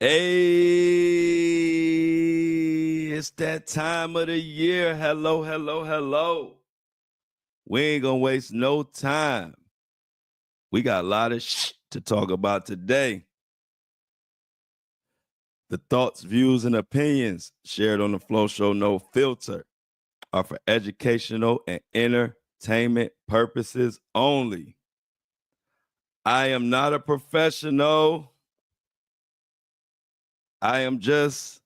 Hey, it's that time of the year. Hello, hello, hello. We ain't gonna waste no time. We got a lot of to talk about today. The thoughts, views, and opinions shared on the Flow Show No Filter are for educational and entertainment purposes only. I am not a professional. I am just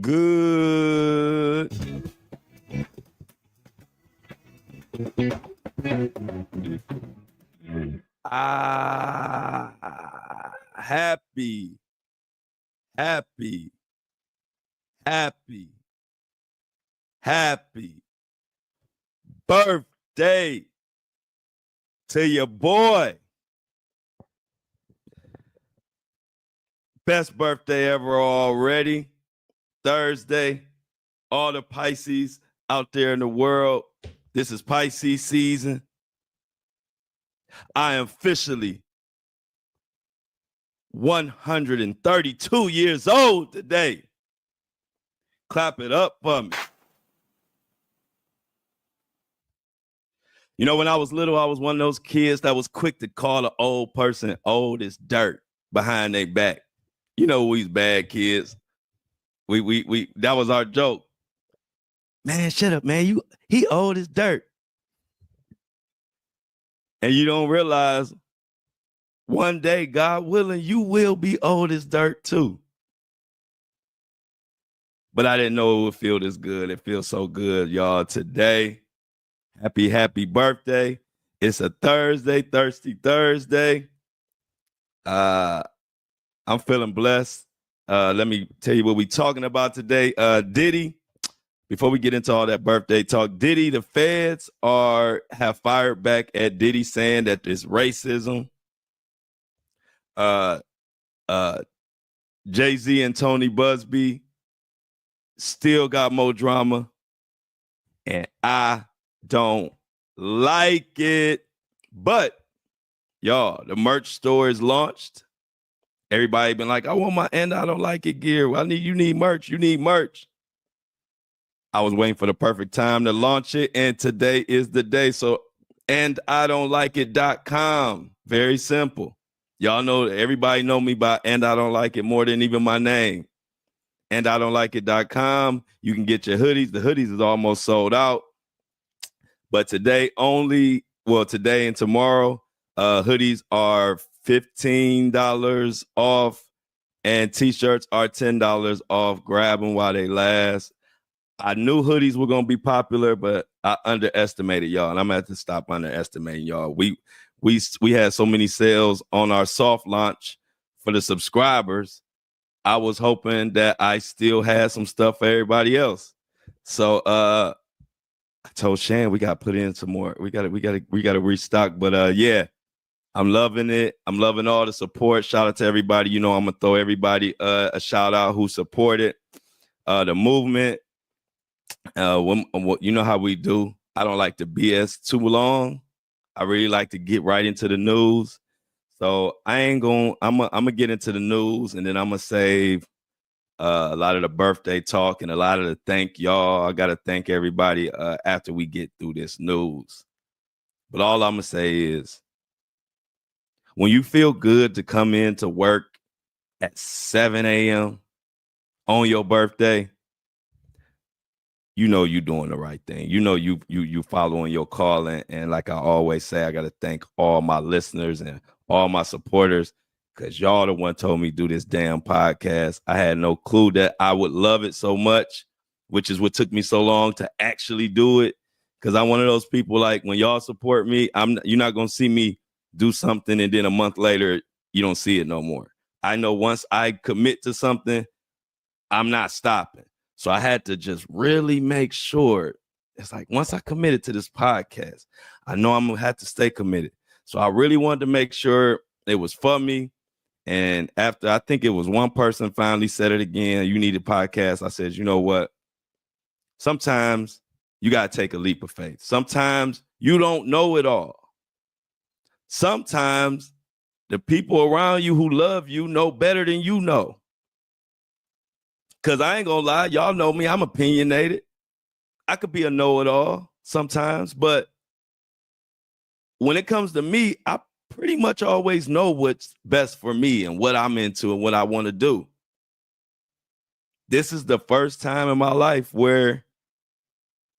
good. Happy, happy, happy, happy birthday to your boy. Best birthday ever already. Thursday. All the Pisces out there in the world. This is Pisces season. I am officially 132 years old today. Clap it up for me. You know, when I was little, I was one of those kids that was quick to call an old person old as dirt behind their back. You know, we's bad kids. We that was our joke. Man, shut up, man. He old as dirt. And you don't realize one day, God willing, you will be old as dirt too. But I didn't know it would feel this good. It feels so good, y'all, today. Happy birthday. It's a Thursday, Thirsty Thursday. I'm feeling blessed. Let me tell you what we're talking about today. Diddy, before we get into all that birthday talk, Diddy, the feds have fired back at Diddy saying that there's racism. Jay-Z and Tony Busby still got more drama, and I don't like it. But y'all, the merch store is launched. Everybody been like, I want my And I Don't Like It gear. You need merch. You need merch. I was waiting for the perfect time to launch it, and today is the day. So, andidon'tLikeIt.com. Very simple. Y'all know, everybody know me by And I Don't Like It more than even my name. andidon'tLikeIt.com. You can get your hoodies. The hoodies is almost sold out. But today today and tomorrow, hoodies are $15 off and t-shirts are $10 off. Grab them while they last. I knew hoodies were going to be popular, but I underestimated y'all, and I'm going to have to stop underestimating y'all. We had so many sales on our soft launch for the subscribers. I was hoping that I still had some stuff for everybody else. So I told Shan we got to put in some more. We got to restock. But yeah, I'm loving it. I'm loving all the support. Shout out to everybody. You know, I'm gonna throw everybody a shout out who supported the movement. You know how we do. I don't like to BS too long. I really like to get right into the news. So I'm gonna get into the news, and then I'm gonna save a lot of the birthday talk and a lot of the thank y'all. I gotta thank everybody after we get through this news. But all I'm gonna say is, when you feel good to come into work at 7 a.m. on your birthday, you know you're doing the right thing. You know you following your calling. And like I always say, I got to thank all my listeners and all my supporters, because y'all the one told me do this damn podcast. I had no clue that I would love it so much, which is what took me so long to actually do it. Because I'm one of those people, like, when y'all support me, you're not going to see me do something and then a month later, you don't see it no more. I know once I commit to something, I'm not stopping. So I had to just really make sure. It's like, once I committed to this podcast, I know I'm going to have to stay committed. So I really wanted to make sure it was for me. And after, I think it was one person finally said it again, you need a podcast. I said, you know what? Sometimes you got to take a leap of faith. Sometimes you don't know it all. Sometimes the people around you who love you know better than you know. Because I ain't gonna lie, y'all know me, I'm opinionated. I could be a know-it-all sometimes, but when it comes to me, I pretty much always know what's best for me and what I'm into and what I want to do. This is the first time in my life where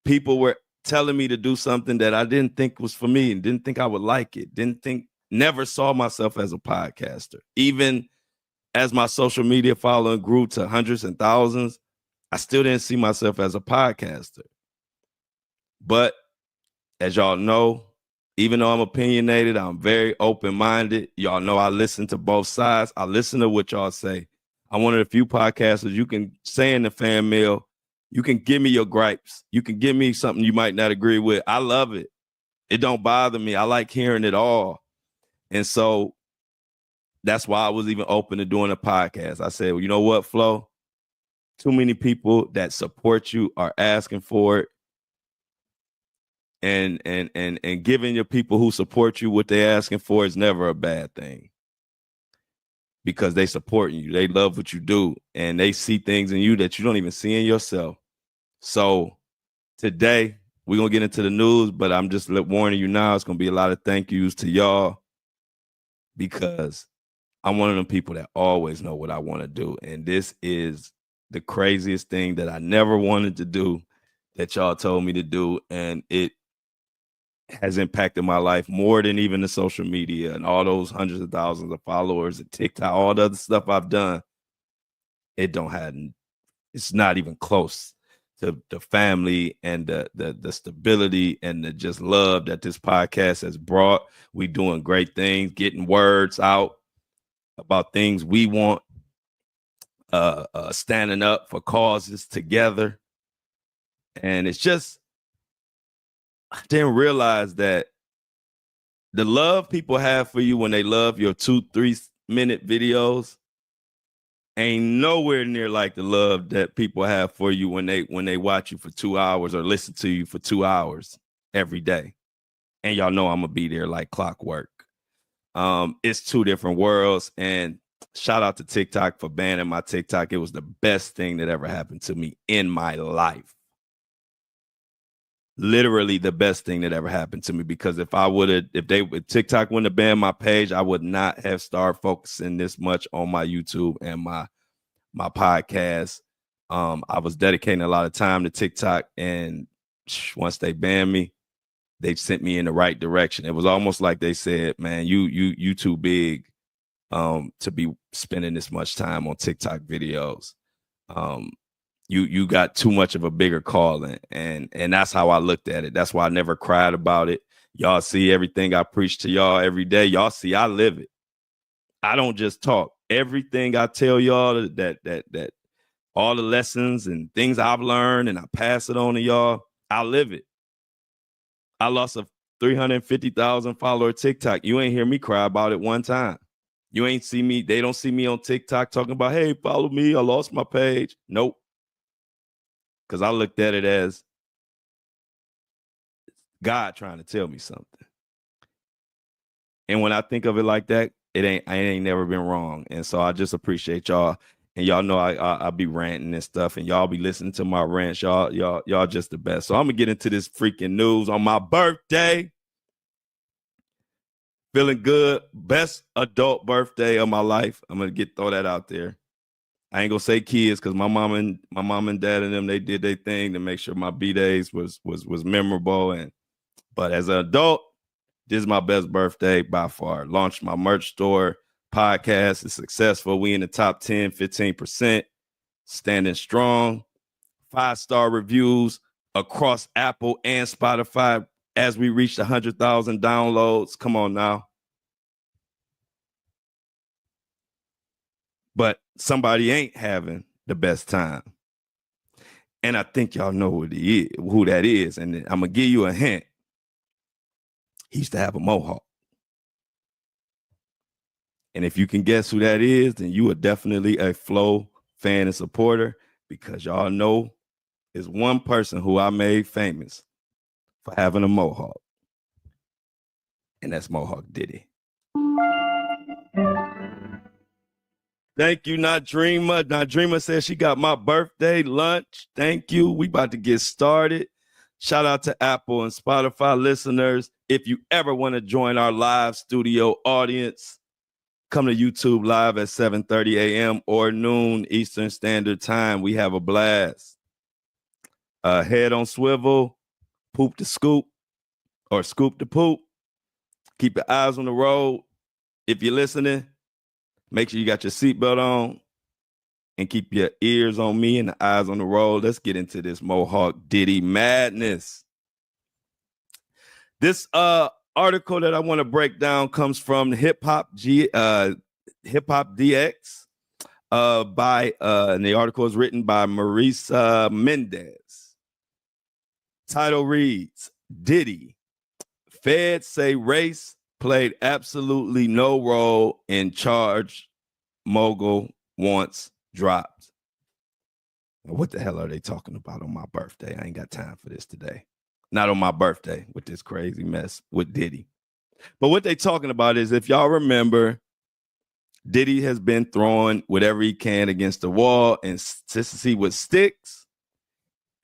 people were telling me to do something that I didn't think was for me and didn't think I would like it, never saw myself as a podcaster. Even as my social media following grew to hundreds and thousands, I still didn't see myself as a podcaster. But as y'all know, even though I'm opinionated, I'm very open-minded. Y'all know I listen to both sides. I listen to what y'all say. I'm one of the few podcasters you can say in the fan mail, you can give me your gripes. You can give me something you might not agree with. I love it. It don't bother me. I like hearing it all. And so that's why I was even open to doing a podcast. I said, well, you know what, Flo? Too many people that support you are asking for it. And giving your people who support you what they're asking for is never a bad thing. Because they support you. They love what you do. And they see things in you that you don't even see in yourself. So today, we're going to get into the news, but I'm just warning you now, it's going to be a lot of thank yous to y'all because I'm one of them people that always know what I want to do. And this is the craziest thing that I never wanted to do that y'all told me to do. And it has impacted my life more than even the social media and all those hundreds of thousands of followers and TikTok, all the other stuff I've done. It's not even close to the family and the stability and the just love that this podcast has brought. We doing great things, getting words out about things we want, standing up for causes together. And it's just, I didn't realize that the love people have for you when they love your 2-3 minute videos ain't nowhere near like the love that people have for you when they watch you for 2 hours or listen to you for 2 hours every day. And y'all know I'm gonna be there like clockwork. It's two different worlds. And shout out to TikTok for banning my TikTok. It was the best thing that ever happened to me in my life. Literally the best thing that ever happened to me, because if TikTok wouldn't have banned my page, I would not have started focusing this much on my YouTube and my podcast. I was dedicating a lot of time to TikTok, and once they banned me, they sent me in the right direction. It was almost like they said, man, you too big to be spending this much time on TikTok videos. You got too much of a bigger calling, and that's how I looked at it. That's why I never cried about it. Y'all see everything I preach to y'all every day. Y'all see I live it. I don't just talk. Everything I tell y'all that all the lessons and things I've learned and I pass it on to y'all, I live it. I lost a 350,000 follower TikTok. You ain't hear me cry about it one time. You ain't see me. They don't see me on TikTok talking about, hey, follow me. I lost my page. Nope. Because I looked at it as God trying to tell me something. And when I think of it like that, I ain't never been wrong. And so I just appreciate y'all. And y'all know I be ranting and stuff, and y'all be listening to my rants. Y'all just the best. So I'm gonna get into this freaking news on my birthday. Feeling good. Best adult birthday of my life. I'm gonna throw that out there. I ain't gonna say kids because my mom and dad and them, they did their thing to make sure my B-days was memorable. But as an adult, this is my best birthday by far. Launched my merch store. Podcast is successful. We in the top 10, 15%. Standing strong. 5-star reviews across Apple and Spotify as we reach 100,000 downloads. Come on now. But somebody ain't having the best time. And I think y'all know who that is. And I'm going to give you a hint. He used to have a mohawk. And if you can guess who that is, then you are definitely a Flo fan and supporter, because y'all know is one person who I made famous for having a mohawk. And that's Mohawk Diddy. Thank you, Nadreema. Nadreema says she got my birthday lunch. Thank you. We about to get started. Shout out to Apple and Spotify listeners. If you ever want to join our live studio audience, come to YouTube live at 7:30 a.m. or noon Eastern Standard Time. We have a blast. Head on swivel, poop to scoop, or scoop to poop. Keep your eyes on the road. If you're listening, make sure you got your seatbelt on and keep your ears on me and the eyes on the road. Let's get into this Mohawk Diddy madness. This article that I want to break down comes from Hip Hop DX and the article is written by Marisa Mendez. Title reads, Diddy, Feds say race played absolutely no role in charge mogul wants dropped. Now, what the hell are they talking about on my birthday? I ain't got time for this today. Not on my birthday with this crazy mess with Diddy. But what they talking about is, if y'all remember, Diddy has been throwing whatever he can against the wall and to see what sticks,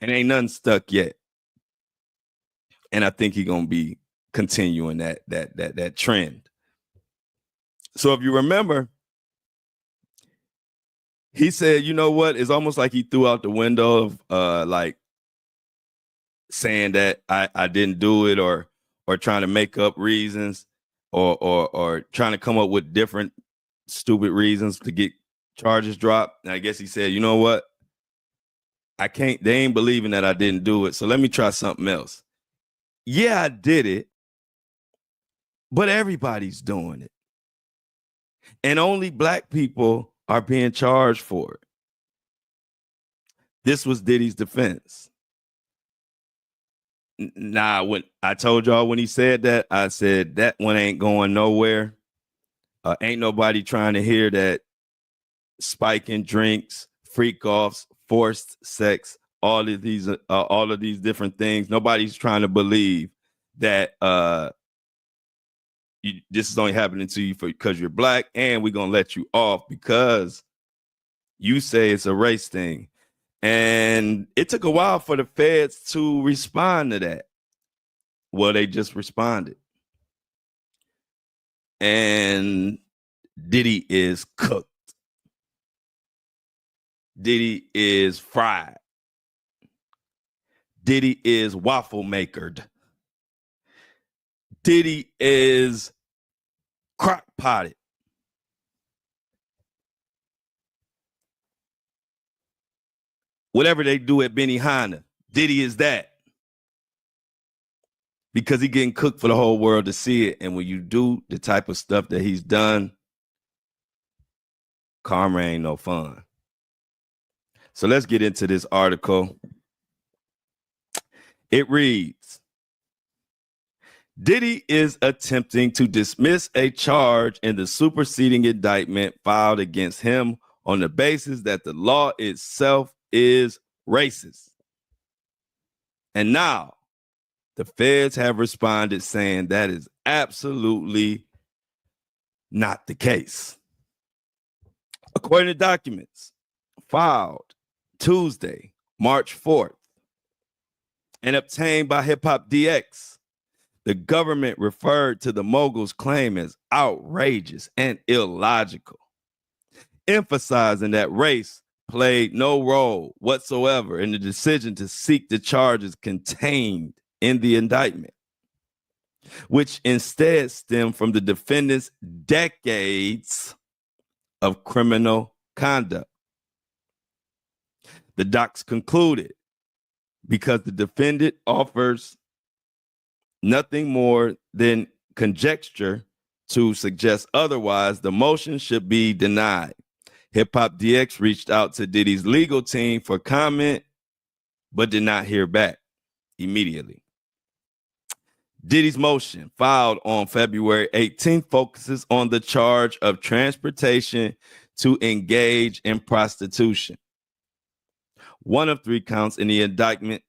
and ain't nothing stuck yet. And I think he's gonna be continuing that trend. So if you remember, he said, you know what? It's almost like he threw out the window of like saying that I didn't do it, or trying to make up reasons, or trying to come up with different stupid reasons to get charges dropped. And I guess he said, you know what? They ain't believing that I didn't do it. So let me try something else. Yeah, I did it, but everybody's doing it. And only black people are being charged for it. This was Diddy's defense. Nah, when I told y'all when he said that, I said that one ain't going nowhere. Ain't nobody trying to hear that spiking drinks, freak offs, forced sex, all of these different things. Nobody's trying to believe that this is only happening to you because you're black, and we're gonna let you off because you say it's a race thing. And it took a while for the feds to respond to that. Well, they just responded. And Diddy is cooked. Diddy is fried. Diddy is waffle makered. Diddy is crock potted. Whatever they do at Benihana, Diddy is that. Because he's getting cooked for the whole world to see it. And when you do the type of stuff that he's done, karma ain't no fun. So let's get into this article. It reads, Diddy is attempting to dismiss a charge in the superseding indictment filed against him on the basis that the law itself is racist. And now the feds have responded saying that is absolutely not the case. According to documents filed Tuesday, March 4th, and obtained by Hip Hop DX, the government referred to the mogul's claim as outrageous and illogical, emphasizing that race played no role whatsoever in the decision to seek the charges contained in the indictment, which instead stemmed from the defendant's decades of criminal conduct. The docs concluded, because the defendant offers nothing more than conjecture to suggest otherwise, the motion should be denied. Hip Hop DX reached out to Diddy's legal team for comment, but did not hear back immediately. Diddy's motion, filed on February 18th, focuses on the charge of transportation to engage in prostitution, one of 3 counts in the indictment,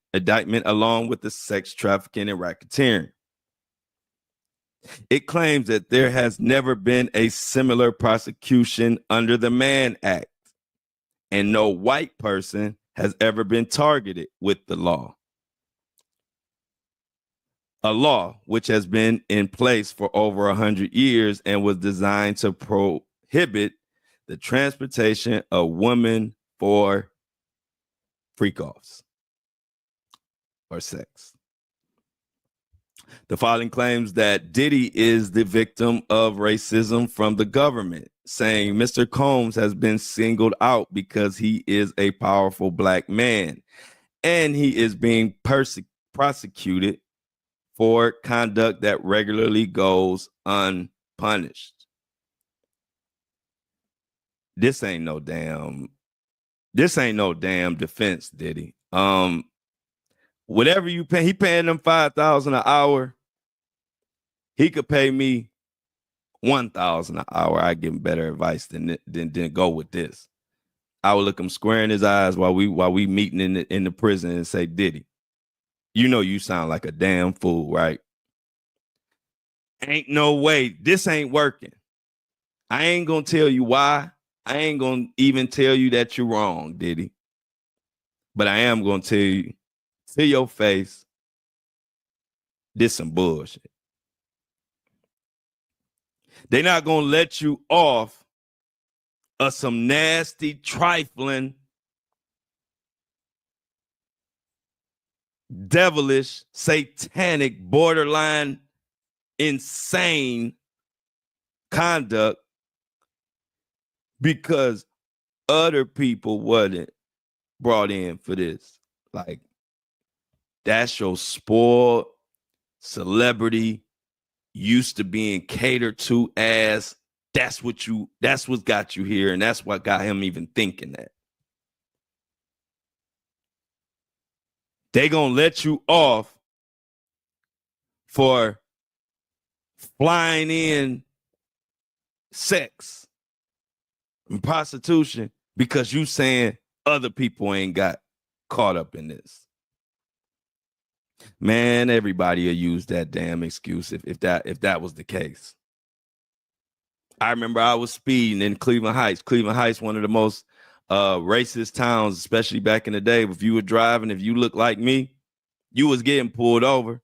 along with the sex trafficking and racketeering. It claims that there has never been a similar prosecution under the Mann Act, and no white person has ever been targeted with the law. A law which has been in place for over 100 years and was designed to prohibit the transportation of women for freak-offs or sex. The filing claims that Diddy is the victim of racism from the government, saying Mr. Combs has been singled out because he is a powerful black man and he is being prosecuted for conduct that regularly goes unpunished. This ain't no damn defense, Diddy. Whatever you pay, he paying them $5,000 an hour. He could pay me $1,000 an hour. I give him better advice than go with this. I would look him square in his eyes while we meeting in the prison and say, Diddy, you know you sound like a damn fool, right? Ain't no way. This ain't working. I ain't gonna tell you why. I ain't gonna even tell you that you're wrong, Diddy. But I am gonna tell you to your face, this some bullshit. They're not gonna let you off of some nasty, trifling, devilish, satanic, borderline, insane conduct because other people wasn't brought in for this. Like, that's your spoiled celebrity, used to being catered to as, that's what got you here, and that's what got him even thinking that. They gonna let you off for flying in sex and prostitution because you saying other people ain't got caught up in this. Man, everybody will use that damn excuse if that was the case. I remember I was speeding in Cleveland Heights. Cleveland Heights, one of the most racist towns, especially back in the day. If you were driving, if you looked like me, you was getting pulled over.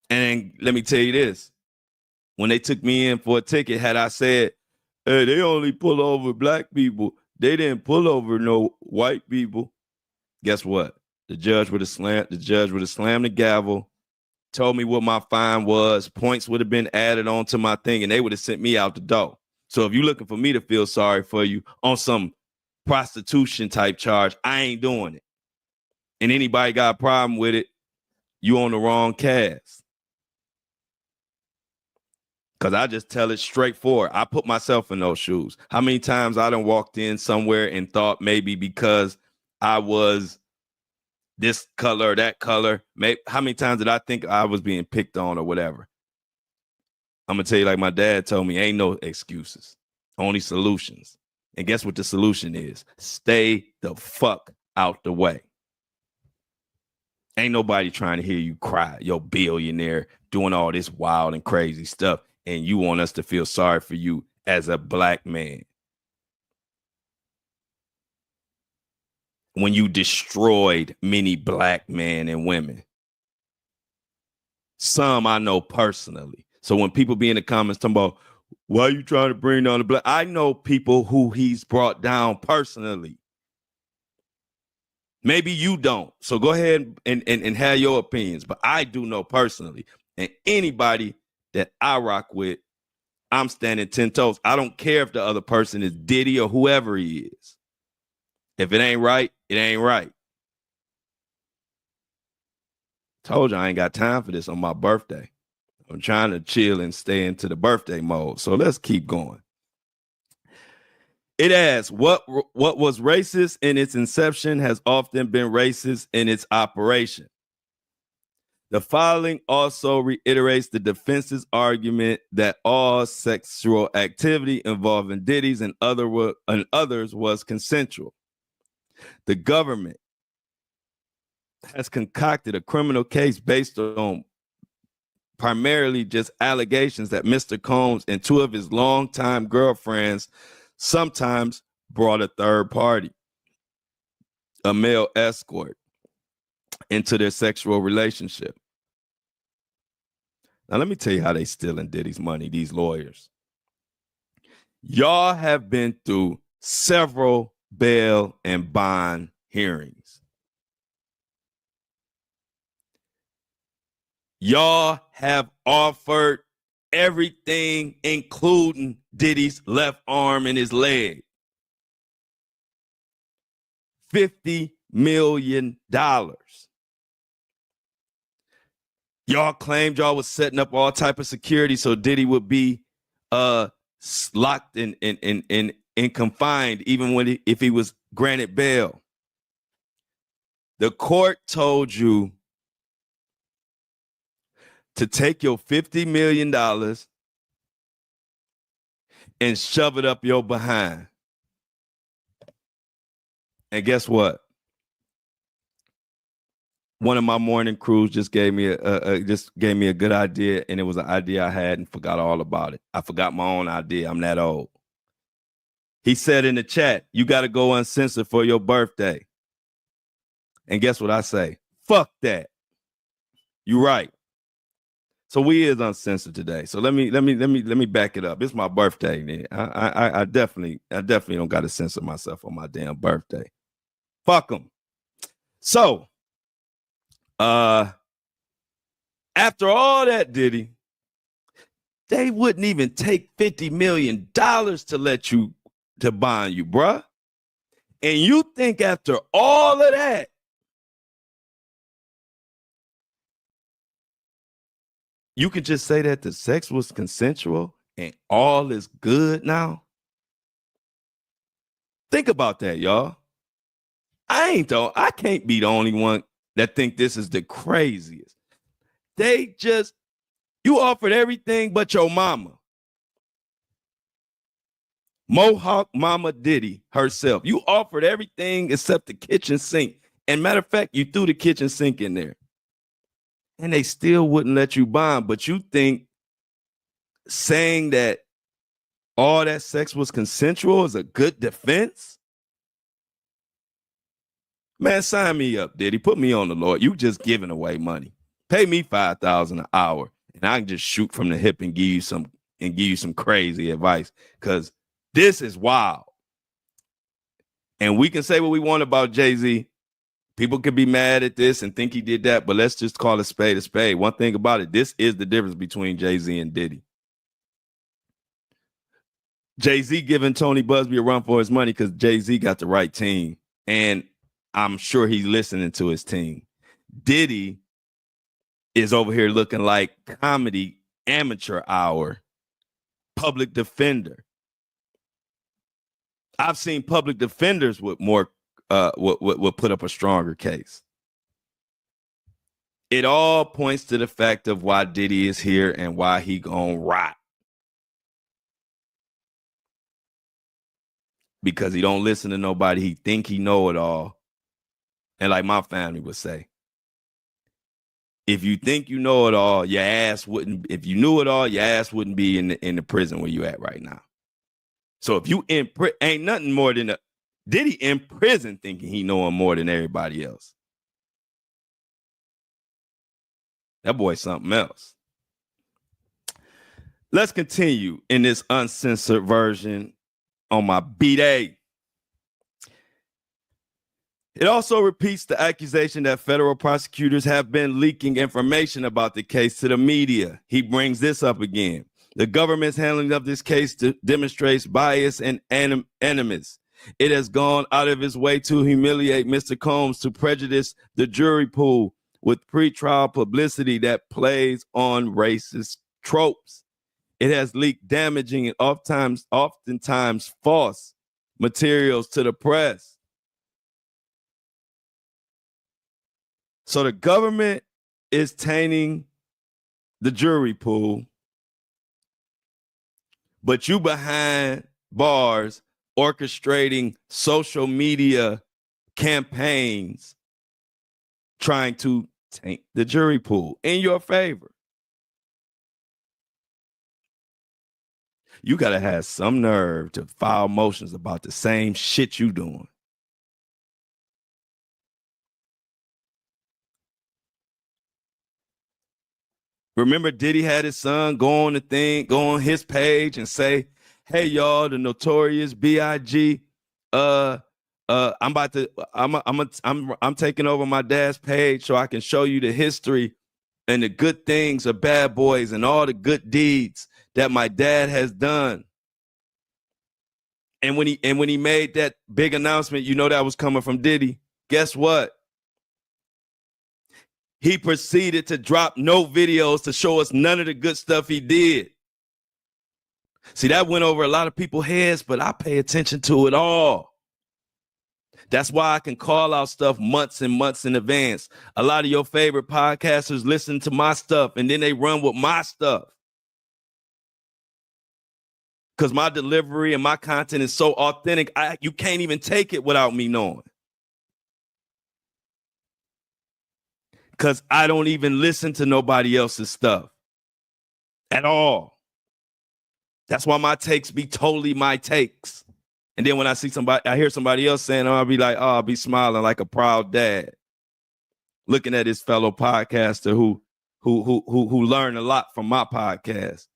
And let me tell you this. When they took me in for a ticket, had I said, hey, they only pull over black people, they didn't pull over no white people, guess what? The judge would have slammed the gavel, told me what my fine was, points would have been added on to my thing, and they would have sent me out the door. So if you're looking for me to feel sorry for you on some prostitution type charge, I ain't doing it. And anybody got a problem with it, you on the wrong cast. Because I just tell it straightforward. I put myself in those shoes. How many times I done walked in somewhere and thought maybe because I was this color or that color, how many times did I think I was being picked on or whatever? I'm going to tell you, like my dad told me, ain't no excuses, only solutions. And guess what the solution is? Stay the fuck out the way. Ain't nobody trying to hear you cry, yo billionaire doing all this wild and crazy stuff, and you want us to feel sorry for you as a black man. When you destroyed many black men and women. Some I know personally. So when people be in the comments talking about, why are you trying to bring down the black? I know people who he's brought down personally. Maybe you don't. So go ahead and have your opinions. But I do know personally. And anybody that I rock with, I'm standing 10 toes. I don't care if the other person is Diddy or whoever he is. If it ain't right, it ain't right. Told you I ain't got time for this on my birthday. I'm trying to chill and stay into the birthday mode. So let's keep going. It asks, what was racist in its inception has often been racist in its operation. The filing also reiterates the defense's argument that all sexual activity involving Diddy's and others was consensual. The government has concocted a criminal case based on primarily just allegations that Mr. Combs and two of his longtime girlfriends sometimes brought a third party, a male escort, into their sexual relationship. Now, let me tell you how they stealing Diddy's money, these lawyers. Y'all have been through several bail and bond hearings. Y'all have offered everything, including Diddy's left arm and his leg. $50 million. Y'all claimed y'all was setting up all type of security so Diddy would be locked and confined even if he was granted bail. The court told you to take your $50 million and shove it up your behind. And guess what? One of my morning crews just gave me a good idea, and it was an idea I had and forgot all about it. I forgot my own idea. I'm that old. He said in the chat, you got to go uncensored for your birthday. And guess what I say? Fuck that. You right. So we is uncensored today. So let me back it up. It's my birthday, man. I definitely don't got to censor myself on my damn birthday. Fuck them. So after all that, Diddy, they wouldn't even take $50 million to let you to bond you, bruh. And you think after all of that, you could just say that the sex was consensual and all is good now? Think about that, y'all. I can't be the only one that think this is the craziest. You offered everything but your mama. Mohawk Mama Diddy herself. You offered everything except the kitchen sink. And matter of fact, you threw the kitchen sink in there. And they still wouldn't let you bond. But you think saying that all that sex was consensual is a good defense? Man, sign me up, Diddy. Put me on the Lord. You just giving away money. Pay me $5,000 an hour, and I can just shoot from the hip and give you some crazy advice. Because this is wild. And we can say what we want about Jay-Z. People could be mad at this and think he did that, but let's just call a spade a spade. One thing about it, this is the difference between Jay-Z and Diddy. Jay-Z giving Tony Busby a run for his money because Jay-Z got the right team. And I'm sure he's listening to his team. Diddy is over here looking like comedy amateur hour, public defender. I've seen public defenders with more would put up a stronger case. It all points to the fact of why Diddy is here and why he gonna rot. Because he don't listen to nobody. He think he know it all. And like my family would say, if you think you know it all, your ass wouldn't. If you knew it all, your ass wouldn't be in the prison where you at right now. So if you ain't nothing more than Diddy in prison thinking he knowing more than everybody else. That boy's something else. Let's continue in this uncensored version on my B-Day. It also repeats the accusation that federal prosecutors have been leaking information about the case to the media. He brings this up again. The government's handling of this case demonstrates bias and animus. It has gone out of its way to humiliate Mr. Combs, to prejudice the jury pool with pretrial publicity that plays on racist tropes. It has leaked damaging and oftentimes false materials to the press. So the government is tainting the jury pool, but you behind bars orchestrating social media campaigns trying to taint the jury pool in your favor. You gotta have some nerve to file motions about the same shit you doing. Remember, Diddy had his son go on his page and say, "Hey y'all, the Notorious B.I.G. I'm taking over my dad's page so I can show you the history and the good things of Bad Boys and all the good deeds that my dad has done." And when he made that big announcement, you know that was coming from Diddy. Guess what? He proceeded to drop no videos to show us none of the good stuff he did. See, that went over a lot of people's heads, but I pay attention to it all. That's why I can call out stuff months and months in advance. A lot of your favorite podcasters listen to my stuff and then they run with my stuff. Because my delivery and my content is so authentic, you can't even take it without me knowing. Because I don't even listen to nobody else's stuff at all. That's why my takes be totally my takes. And then when I hear somebody else saying, I'll be like, I'll be smiling like a proud dad, looking at his fellow podcaster who learned a lot from my podcast.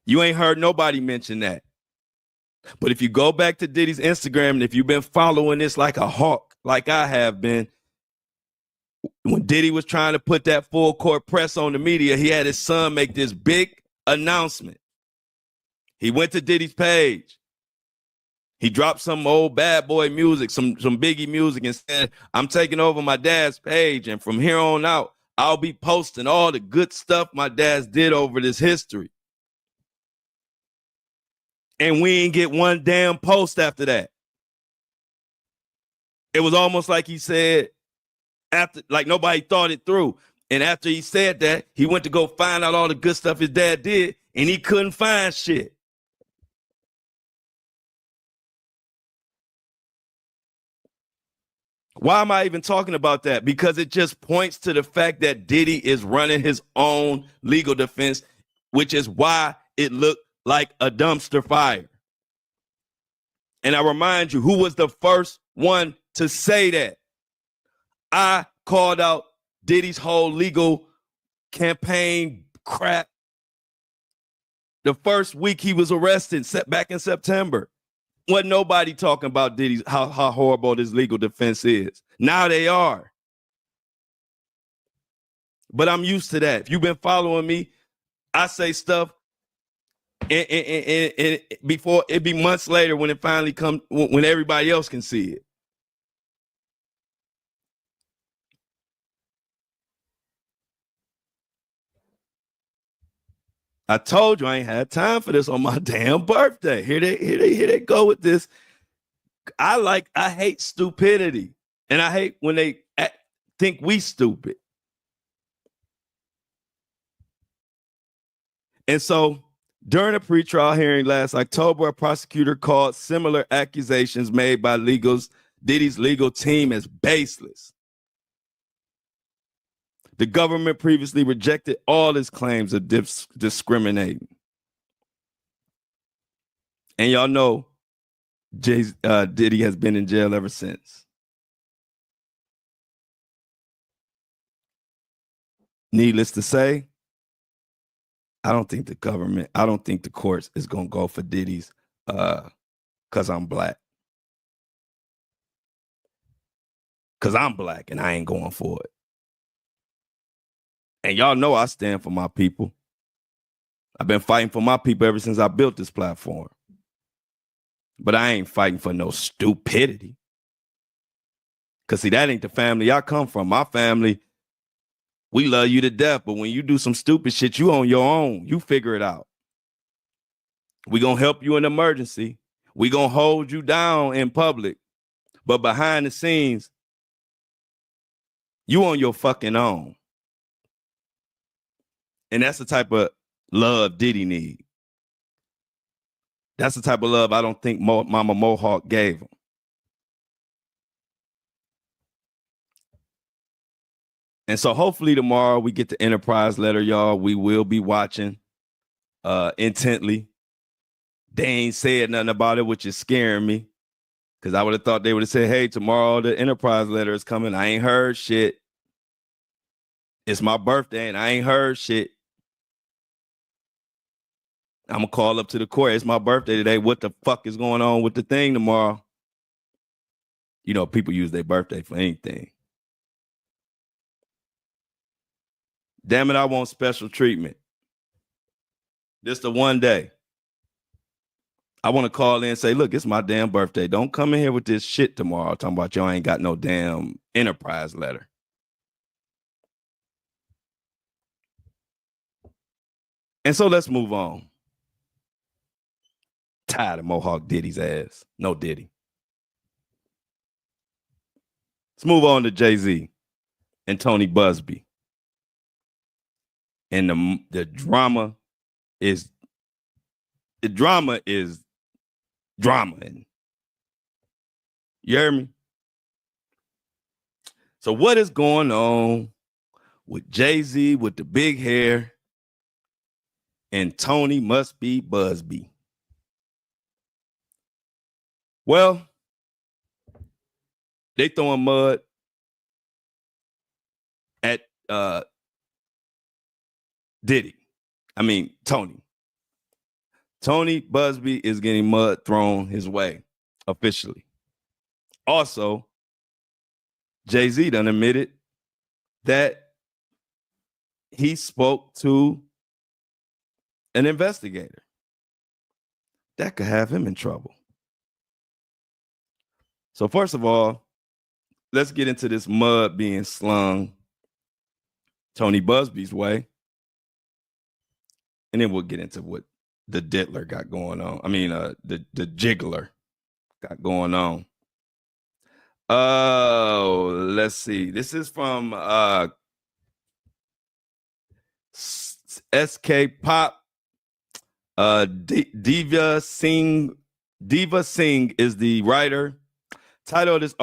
You ain't heard nobody mention that. But if you go back to Diddy's Instagram, and if you've been following this like a hawk, like I have been, when Diddy was trying to put that full court press on the media, he had his son make this big announcement. He went to Diddy's page. He dropped some old Bad Boy music, some Biggie music, and said, "I'm taking over my dad's page, and from here on out, I'll be posting all the good stuff my dad's did over this history." And we ain't get one damn post after that. It was almost like he said, like nobody thought it through. And after he said that, he went to go find out all the good stuff his dad did, and he couldn't find shit. Why am I even talking about that? Because it just points to the fact that Diddy is running his own legal defense, which is why it looked like a dumpster fire. And I remind you, who was the first one to say that? I called out Diddy's whole legal campaign crap the first week he was arrested, back in September. Wasn't nobody talking about Diddy's how horrible this legal defense is. Now they are. But I'm used to that. If you've been following me, I say stuff and before it be months later when it finally comes, when everybody else can see it. I told you I ain't had time for this on my damn birthday. Here they go with this. I hate stupidity, and I hate when they think we stupid. And so during a pretrial hearing last October, a prosecutor called similar accusations made by Diddy's legal team as baseless. The government previously rejected all his claims of discriminating. And y'all know Diddy has been in jail ever since. Needless to say, I don't think the courts is going to go for Diddy's because I'm black. Because I'm black and I ain't going for it. And y'all know I stand for my people. I've been fighting for my people ever since I built this platform. But I ain't fighting for no stupidity. Because see, that ain't the family I come from. My family, we love you to death, but when you do some stupid shit, you on your own. You figure it out. We gonna help you in emergency. We gonna hold you down in public. But behind the scenes, you on your fucking own. And that's the type of love Diddy need. That's the type of love I don't think Mama Mohawk gave him. And so hopefully tomorrow we get the Enterprise letter, y'all. We will be watching. intently. They ain't said nothing about it, which is scaring me. Because I would have thought they would have said, hey, tomorrow the Enterprise letter is coming. I ain't heard shit. It's my birthday and I ain't heard shit. I'm going to call up to the court. It's my birthday today. What the fuck is going on with the thing tomorrow? You know, people use their birthday for anything. Damn it, I want special treatment. This the one day. I want to call in and say, look, it's my damn birthday. Don't come in here with this shit tomorrow talking about y'all ain't got no damn Enterprise letter. And so let's move on. Tired of Mohawk Diddy's ass. No Diddy. Let's move on to Jay-Z and Tony Busby. And the drama is drama. And you hear me? So what is going on with Jay-Z with the big hair and Tony must be Busby? Well, they throwing mud at Diddy. I mean, Tony. Tony Busby is getting mud thrown his way officially. Also, Jay-Z done admitted that he spoke to an investigator. That could have him in trouble. So first of all, let's get into this mud being slung Tony Busby's way. And then we'll get into what the Diddler got going on. I mean, the Jiggler got going on. Oh, let's see. This is from SK Pop. Diva Singh is the writer. Title of this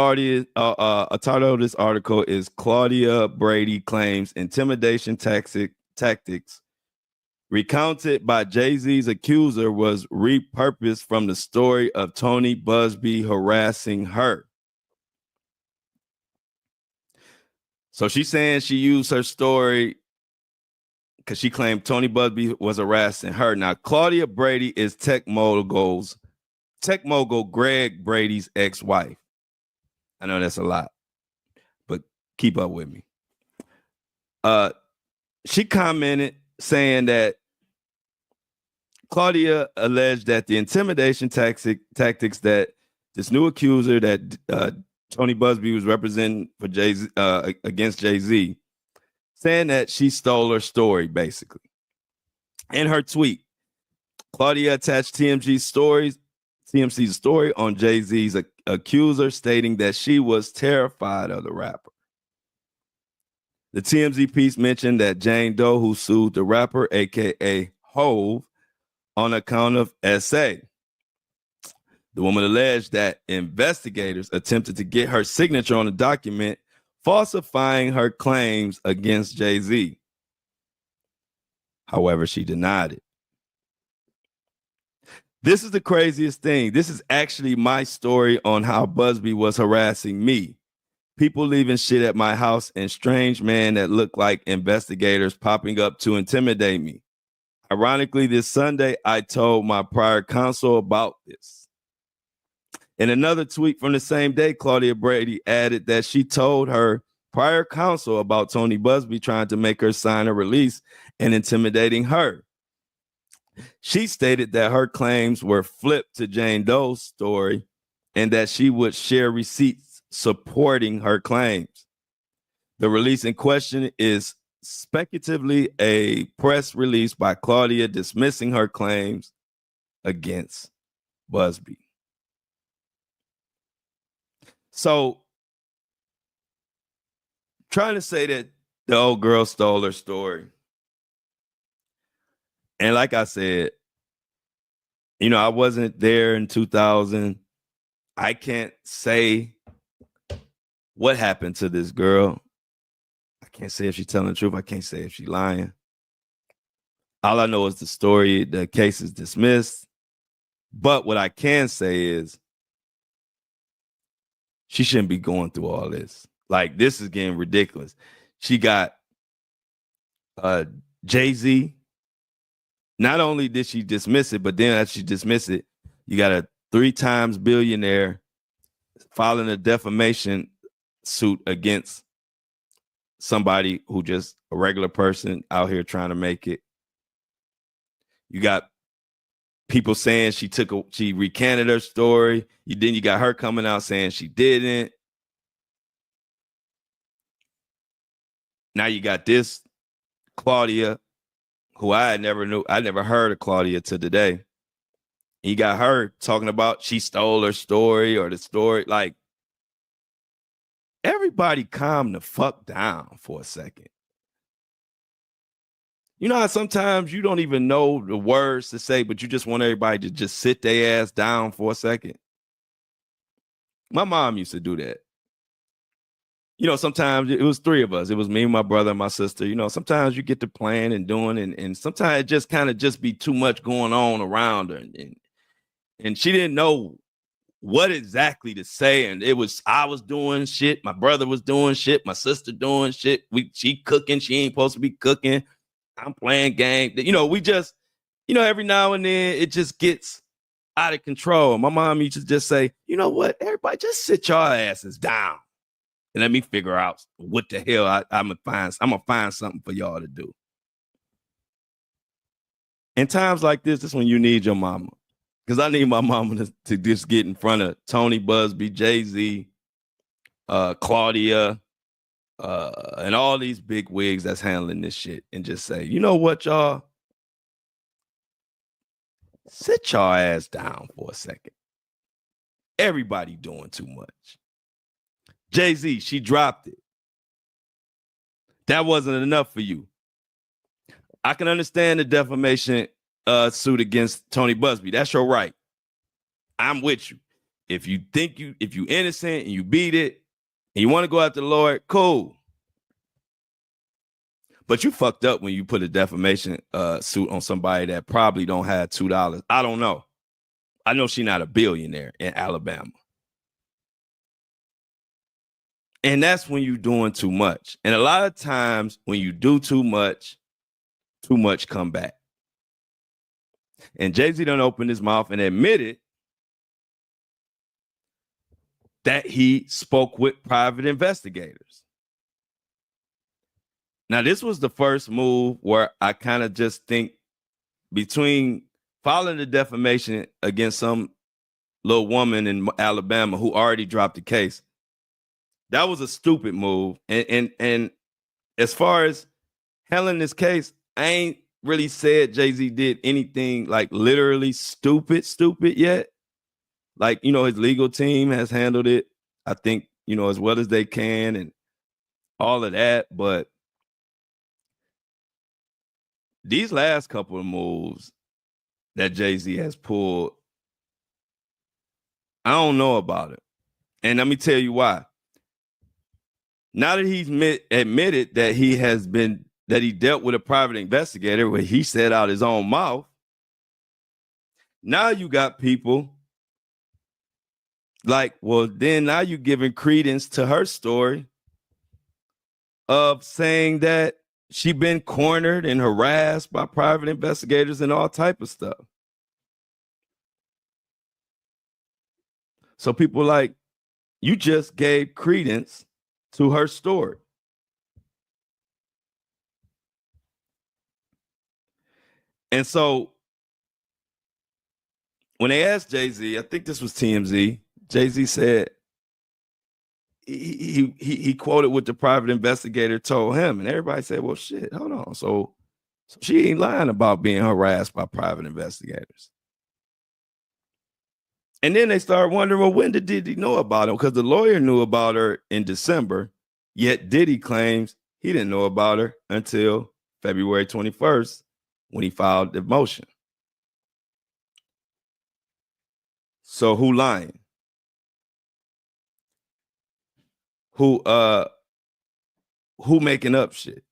article is Claudia Brady claims intimidation tactics recounted by Jay-Z's accuser was repurposed from the story of Tony Busby harassing her. So she's saying she used her story because she claimed Tony Busby was harassing her. Now, Claudia Brady is tech mogul Greg Brady's ex-wife. I know that's a lot, but keep up with me. She commented saying that Claudia alleged that the intimidation tactics that this new accuser that Tony Busby was representing for Jay-Z against Jay-Z, saying that she stole her story, basically. In her tweet, Claudia attached TMC's story on Jay-Z's accuser, stating that she was terrified of the rapper. The TMZ piece mentioned that Jane Doe, who sued the rapper, aka Hove, on account of SA. The woman alleged that investigators attempted to get her signature on a document, falsifying her claims against Jay-Z. However, she denied it. This is the craziest thing. This is actually my story on how Busby was harassing me. People leaving shit at my house and strange men that look like investigators popping up to intimidate me. Ironically, this Sunday, I told my prior counsel about this. In another tweet from the same day, Claudia Brady added that she told her prior counsel about Tony Busby trying to make her sign a release and intimidating her. She stated that her claims were flipped to Jane Doe's story and that she would share receipts supporting her claims. The release in question is speculatively a press release by Claudia dismissing her claims against Busby. So, trying to say that the old girl stole her story. And like I said, you know, I wasn't there in 2000. I can't say what happened to this girl. I can't say if she's telling the truth. I can't say if she's lying. All I know is the case is dismissed. But what I can say is she shouldn't be going through all this. Like, this is getting ridiculous. She got Jay-Z. Not only did she dismiss it, but then as she dismissed it, you got a 3 times billionaire filing a defamation suit against somebody who just a regular person out here trying to make it. You got people saying she recanted her story. Then you got her coming out saying she didn't. Now you got this Claudia, who I never heard of Claudia till today. You got her talking about she stole her story or the story. Like, everybody calm the fuck down for a second. You know how sometimes you don't even know the words to say, but you just want everybody to just sit their ass down for a second? My mom used to do that. You know, sometimes it was 3 of us. It was me, my brother, and my sister. You know, sometimes you get to playing and doing, and sometimes it just kind of just be too much going on around her. And she didn't know what exactly to say. And I was doing shit. My brother was doing shit. My sister doing shit. She cooking. She ain't supposed to be cooking. I'm playing game. You know, we just, every now and then it just gets out of control. My mom used to just say, you know what, everybody just sit your asses down and let me figure out what the hell I'm gonna find something for y'all to do. In times like this is when you need your mama. Because I need my mama to just get in front of Tony Busby, Jay-Z, Claudia, and all these big wigs that's handling this shit and just say, you know what, y'all? Sit your ass down for a second. Everybody doing too much. Jay-Z, she dropped it. That wasn't enough for you. I can understand the defamation suit against Tony Busby. That's your right. I'm with you. If you innocent and you beat it and you want to go after the Lord, cool. But you fucked up when you put a defamation suit on somebody that probably don't have $2. I don't know. I know she's not a billionaire in Alabama. And that's when you're doing too much. And a lot of times when you do too much come back. And Jay-Z done opened his mouth and admitted that he spoke with private investigators. Now, this was the first move where I kind of just think between filing the defamation against some little woman in Alabama who already dropped the case, that was a stupid move. And as far as handling this case, I ain't really said Jay-Z did anything like literally stupid yet. Like, his legal team has handled it, I think, as well as they can and all of that. But these last couple of moves that Jay-Z has pulled, I don't know about it. And let me tell you why. Now that he's admitted that he dealt with a private investigator where he said out his own mouth, now you got people like, well, then now you're giving credence to her story of saying that she been cornered and harassed by private investigators and all type of stuff. So people like, you just gave credence to her story. And so when they asked Jay-Z, I think this was TMZ, Jay-Z said he quoted what the private investigator told him, and everybody said, well, shit, hold on. So she ain't lying about being harassed by private investigators. And then they started wondering, well, when did Diddy know about him? Because the lawyer knew about her in December, yet Diddy claims he didn't know about her until February 21st when he filed the motion. So who lying? Who making up shit?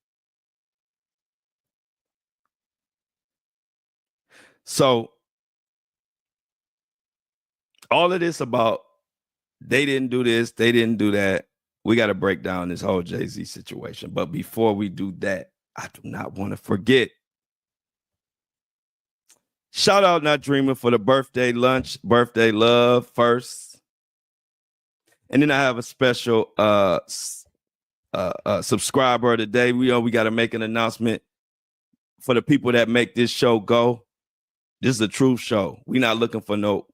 So all of this about they didn't do this, they didn't do that. We got to break down this whole Jay-Z situation. But before we do that, I do not want to forget. Shout out Not Dreaming for the birthday lunch, birthday love first. And then I have a special subscriber of the day. We got to make an announcement for the people that make this show go. This is a true show. We're not looking for no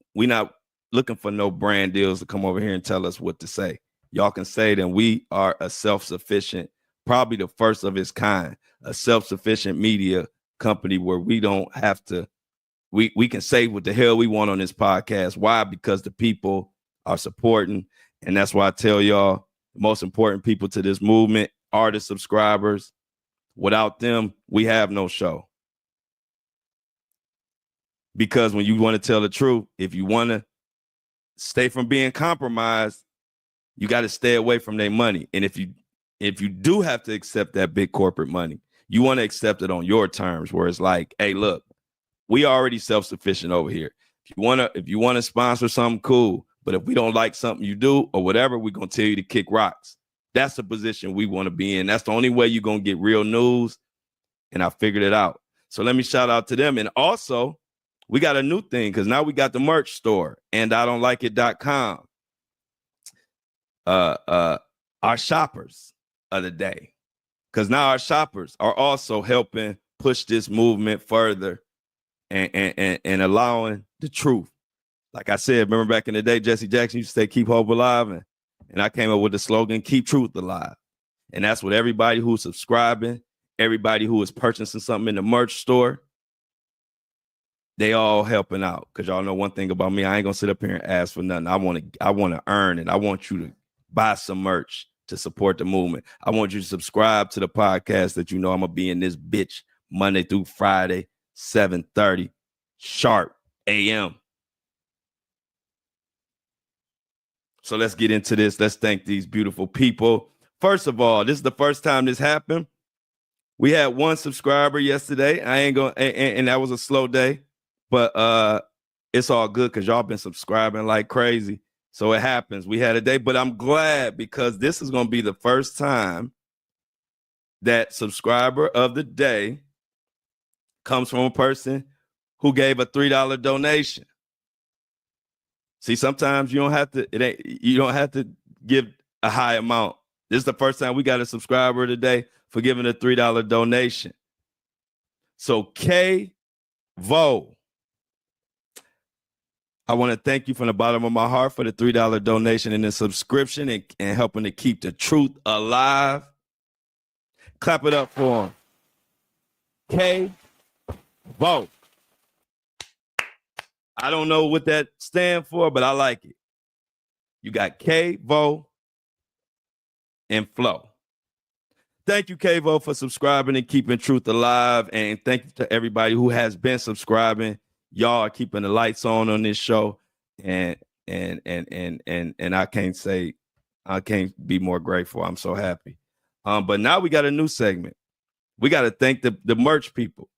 brand deals to come over here and tell us what to say. Y'all can say that we are a self-sufficient, probably the first of its kind, a self-sufficient media company where we don't have to, we can say what the hell we want on this podcast. Why? Because the people are supporting. And that's why I tell y'all, the most important people to this movement are the subscribers. Without them, we have no show. Because when you want to tell the truth, if you want to stay from being compromised, you got to stay away from their money. And if you do have to accept that big corporate money, you want to accept it on your terms, where it's like, hey, look, we already self-sufficient over here. If you want to sponsor something, cool. But if we don't like something you do or whatever, we're going to tell you to kick rocks. That's the position we want to be in. That's the only way you're going to get real news. And I figured it out. So let me shout out to them. And also, we got a new thing because now we got the merch store and I don't like it.com. Our shoppers of the day. Because now our shoppers are also helping push this movement further and allowing the truth. Like I said, remember back in the day, Jesse Jackson used to say, keep hope alive. And I came up with the slogan, keep truth alive. And that's what everybody who's subscribing, everybody who is purchasing something in the merch store, they all helping out. Because y'all know one thing about me, I ain't going to sit up here and ask for nothing. I want to earn it. I want you to buy some merch to support the movement. I want you to subscribe to the podcast that you know I'm going to be in this bitch Monday through Friday, 7:30 sharp a.m. So let's get into this. Let's thank these beautiful people. First of all, this is the first time this happened. We had one subscriber yesterday. And that was a slow day, but it's all good because y'all been subscribing like crazy. So it happens. We had a day, but I'm glad because this is going to be the first time that subscriber of the day comes from a person who gave a $3 donation. See, sometimes you don't have to give a high amount. This is the first time we got a subscriber today for giving a $3 donation. So K Vo, I want to thank you from the bottom of my heart for the $3 donation and the subscription and helping to keep the truth alive. Clap it up for him. K Vo. I don't know what that stands for, but I like it. You got K Vo and Flow. Thank you, K Vo, for subscribing and keeping truth alive. And thank you to everybody who has been subscribing. Y'all are keeping the lights on this show. And I can't be more grateful. I'm so happy. But now we got a new segment. We got to thank the merch people.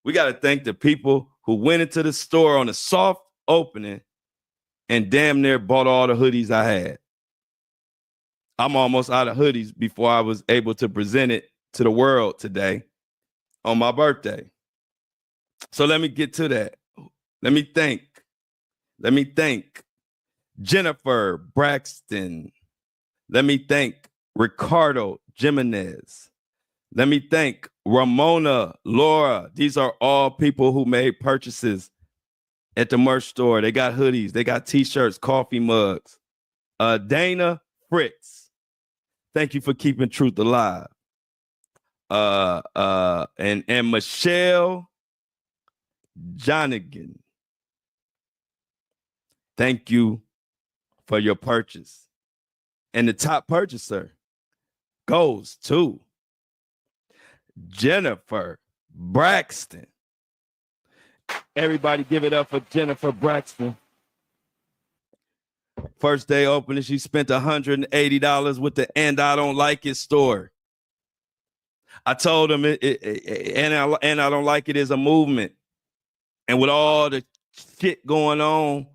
We got to thank the people who went into the store on a soft opening and damn near bought all the hoodies I had. I'm almost out of hoodies before I was able to present it to the world today on my birthday. So let me get to that. Let me thank Jennifer Braxton. Let me thank Ricardo Jimenez. Let me thank Ramona, Laura. These are all people who made purchases at the merch store. They got hoodies. They got T-shirts, coffee mugs. Dana Fritz. Thank you for keeping truth alive. And Michelle Jonigan. Thank you for your purchase. And the top purchaser goes to Jennifer Braxton. Everybody give it up for Jennifer Braxton. First day opening, she spent $180 with the And I Don't Like It store. I told him And I Don't Like It is a movement. And with all the shit going on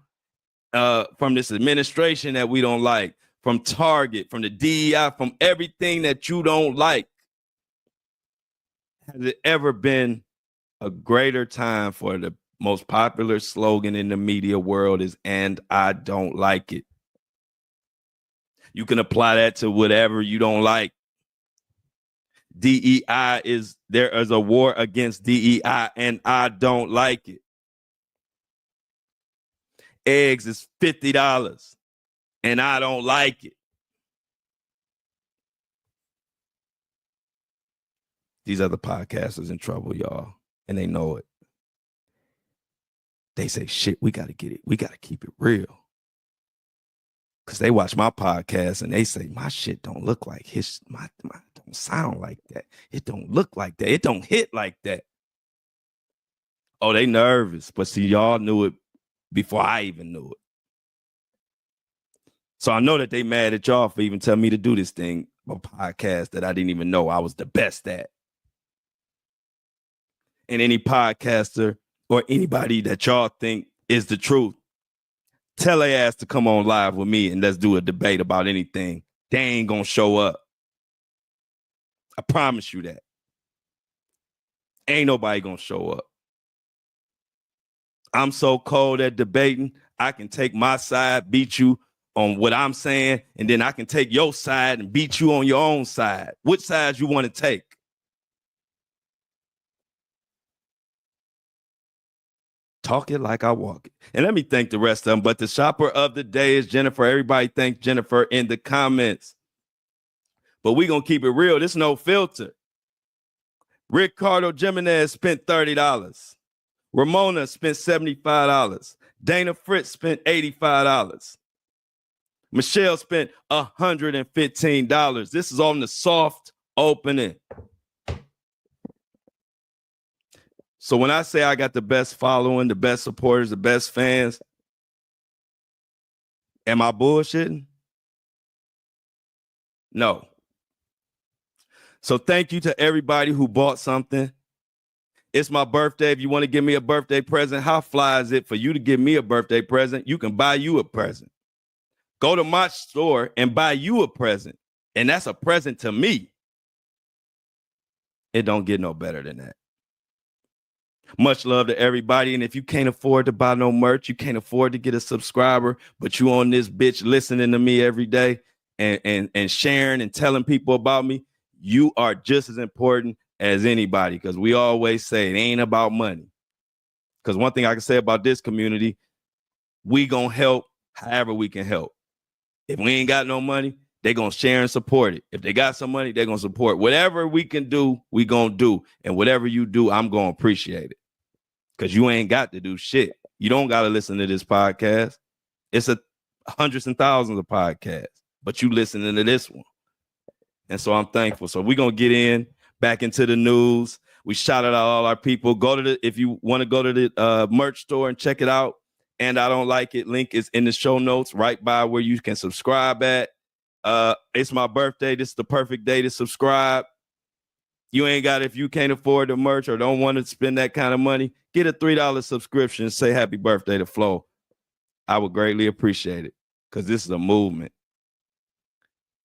from this administration that we don't like, from Target, from the DEI, from everything that you don't like, has it ever been a greater time for the most popular slogan in the media world is, and I don't like it. You can apply that to whatever you don't like. DEI is, there is a war against DEI, and I don't like it. Eggs is $50, and I don't like it. These other podcasters in trouble, y'all, and they know it. They say, shit, we got to get it. We got to keep it real. Because they watch my podcast and they say, my shit don't look like his, my don't sound like that. It don't look like that. It don't hit like that. Oh, they nervous. But see, y'all knew it before I even knew it. So I know that they mad at y'all for even telling me to do this thing, a podcast that I didn't even know I was the best at. And any podcaster or anybody that y'all think is the truth, tell their ass to come on live with me and let's do a debate about anything. They ain't gonna show up. I promise you that. Ain't nobody gonna show up. I'm so cold at debating, I can take my side, beat you on what I'm saying, and then I can take your side and beat you on your own side. Which side you want to take? Talk it like I walk it. And let me thank the rest of them. But the shopper of the day is Jennifer. Everybody thank Jennifer in the comments. But we going to keep it real. This no filter. Ricardo Jimenez spent $30. Ramona spent $75. Dana Fritz spent $85. Michelle spent $115. This is on the soft opening. So when I say I got the best following, the best supporters, the best fans, am I bullshitting? No. So thank you to everybody who bought something. It's my birthday. If you want to give me a birthday present, how fly is it for you to give me a birthday present? You can buy you a present. Go to my store and buy you a present. And that's a present to me. It don't get no better than that. Much love to everybody. And if you can't afford to buy no merch, you can't afford to get a subscriber, but you on this bitch listening to me every day and sharing and telling people about me, you are just as important as anybody, because we always say it ain't about money. Because one thing I can say about this community, we gonna help however we can help. If we ain't got no money, they gonna share and support it. If they got some money, they gonna support. Whatever we can do, we gonna do. And whatever you do, I'm gonna appreciate it. Because you ain't got to do shit. You don't got to listen to this podcast. It's hundreds and thousands of podcasts, but you listening to this one. And so I'm thankful. So we're going to get back into the news. We shouted out all our people. If you want to go to the merch store and check it out. And I don't like it. Link is in the show notes right by where you can subscribe at. It's my birthday. This is the perfect day to subscribe. You ain't got, if you can't afford the merch or don't want to spend that kind of money, get a $3 subscription. Say happy birthday to Flo. I would greatly appreciate it, because this is a movement.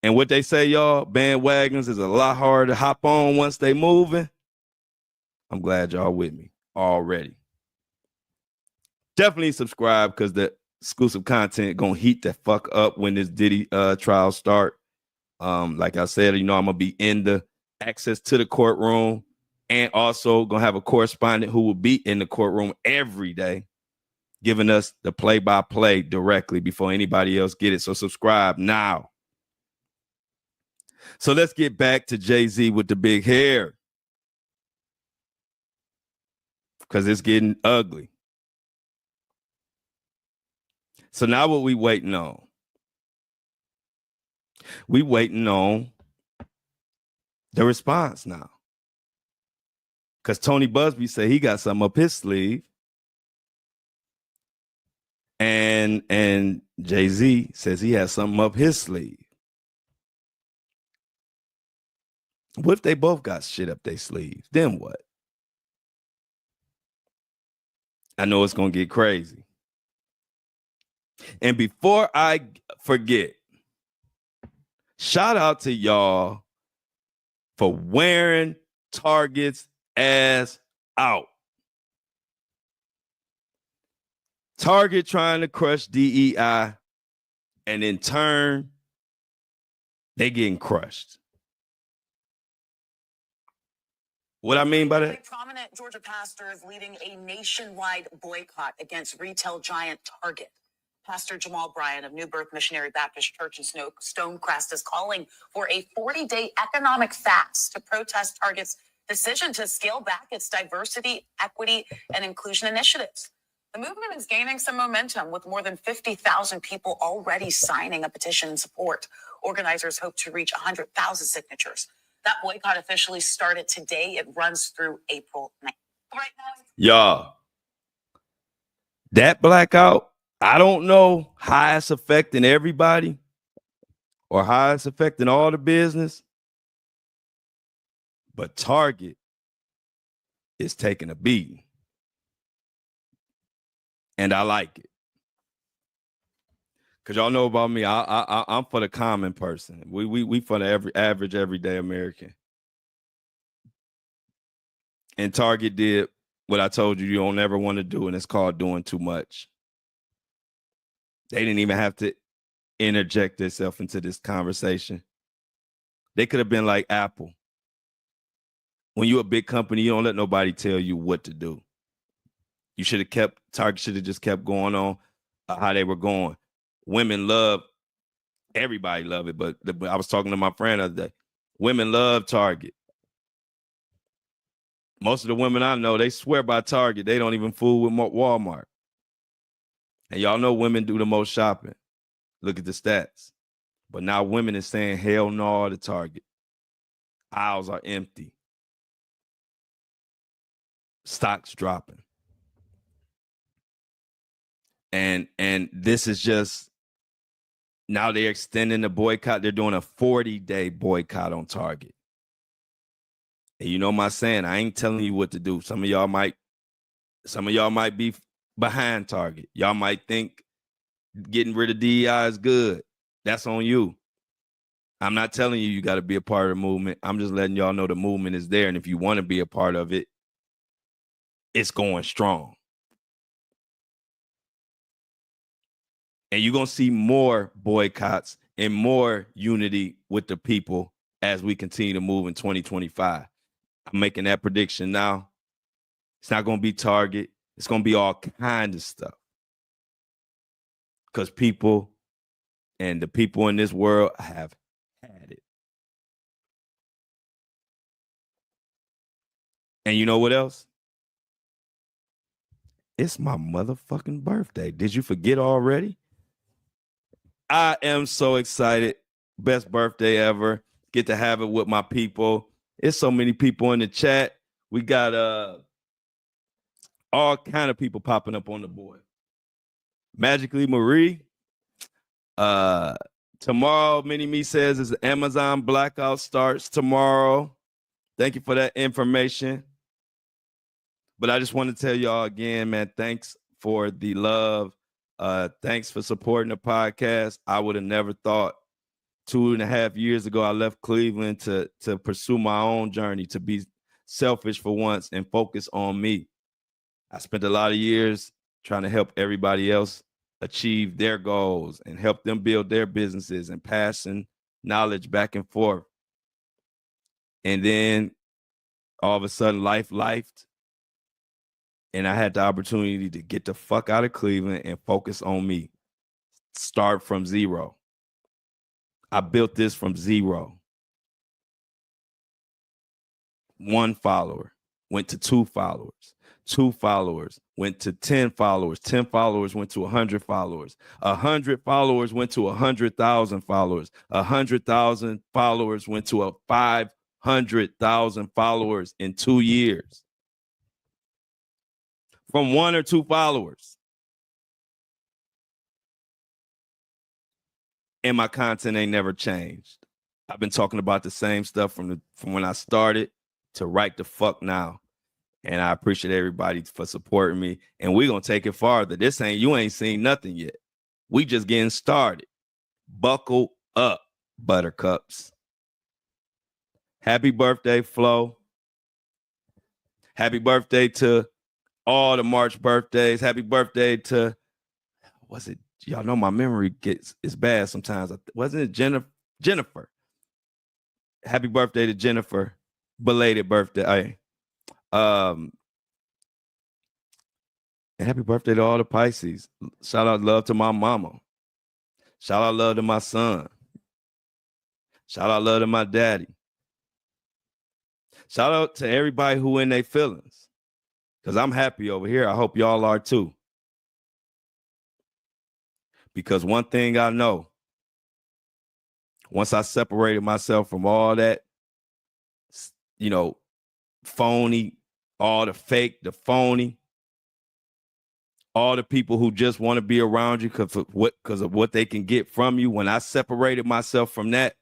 And what they say, y'all, bandwagons is a lot harder to hop on once they moving. I'm glad y'all with me already. Definitely subscribe, because the exclusive content gonna heat the fuck up when this Diddy trial start. Like I said, I'm gonna be in the access to the courtroom, and also gonna have a correspondent who will be in the courtroom every day, giving us the play-by-play directly before anybody else get it. So subscribe now. So let's get back to Jay-Z with the big hair, because it's getting ugly. So now what we waiting on? We waiting on the response now. Because Tony Busby said he got something up his sleeve. And Jay-Z says he has something up his sleeve. What if they both got shit up their sleeves? Then what? I know it's going to get crazy. And before I forget, shout out to y'all for wearing Target's ass out. Target trying to crush DEI, and in turn, they getting crushed. What I mean by that? Prominent Georgia pastors leading a nationwide boycott against retail giant Target. Pastor Jamal Bryant of New Birth Missionary Baptist Church in Stonecrest is calling for a 40-day economic fast to protest Target's decision to scale back its diversity, equity, and inclusion initiatives. The movement is gaining some momentum with more than 50,000 people already signing a petition in support. Organizers hope to reach 100,000 signatures. That boycott officially started today. It runs through April 9th. Right now, y'all, that blackout, I don't know how it's affecting everybody or how it's affecting all the business, but Target is taking a beating. And I like it. Because y'all know about me, I'm for the common person. We for the average, everyday American. And Target did what I told you don't ever want to do, and it's called doing too much. They didn't even have to interject themselves into this conversation. They could have been like Apple. When you're a big company, you don't let nobody tell you what to do. You should have kept, Target should have just kept going on how they were going. Women love, everybody love it, but I was talking to my friend the other day. Women love Target. Most of the women I know, they swear by Target. They don't even fool with Walmart. And y'all know women do the most shopping. Look at the stats. But now women is saying hell no to Target. Aisles are empty. Stocks dropping. And this is just, now they're extending the boycott. They're doing a 40-day boycott on Target. And you know my saying, I ain't telling you what to do. Some of y'all might be behind Target. Y'all might think getting rid of DEI is good. That's on you. I'm not telling you got to be a part of the movement. I'm just letting y'all know the movement is there. And if you want to be a part of it, it's going strong. And you're going to see more boycotts and more unity with the people as we continue to move in 2025. I'm making that prediction now. It's not going to be Target. It's going to be all kinds of stuff. Because people and the people in this world have had it. And you know what else? It's my motherfucking birthday. Did you forget already? I am so excited. Best birthday ever. Get to have it with my people. It's so many people in the chat. We got all kind of people popping up on the board. Magically Marie. Tomorrow, Mini-Me says is Amazon blackout starts tomorrow. Thank you for that information. But I just want to tell y'all again, man, thanks for the love. Thanks for supporting the podcast. I would have never thought 2.5 years ago I left Cleveland to pursue my own journey, to be selfish for once and focus on me. I spent a lot of years trying to help everybody else achieve their goals and help them build their businesses and passing knowledge back and forth. And then all of a sudden life lifed. And I had the opportunity to get the fuck out of Cleveland and focus on me. Start from zero. I built this from zero. 1 follower went to 2 followers. 2 followers went to 10 followers. 10 followers went to 100 followers. 100 followers went to 100,000 followers. 100,000 followers went to 500,000 followers in 2 years. From 1 or 2 followers. And my content ain't never changed. I've been talking about the same stuff from when I started to right the fuck now. And I appreciate everybody for supporting me. And we're going to take it farther. You ain't seen nothing yet. We just getting started. Buckle up, buttercups. Happy birthday, Flo. Happy birthday to all the March birthdays. Happy birthday to, was it? Y'all know my memory is bad sometimes. Wasn't it Jennifer? Happy birthday to Jennifer. Belated birthday. And happy birthday to all the Pisces. Shout out love to my mama. Shout out love to my son. Shout out love to my daddy. Shout out to everybody who in their feelings. Because I'm happy over here. I hope y'all are too. Because one thing I know, once I separated myself from all that, phony, all the fake, the phony, all the people who just want to be around you because of what they can get from you. When I separated myself from that,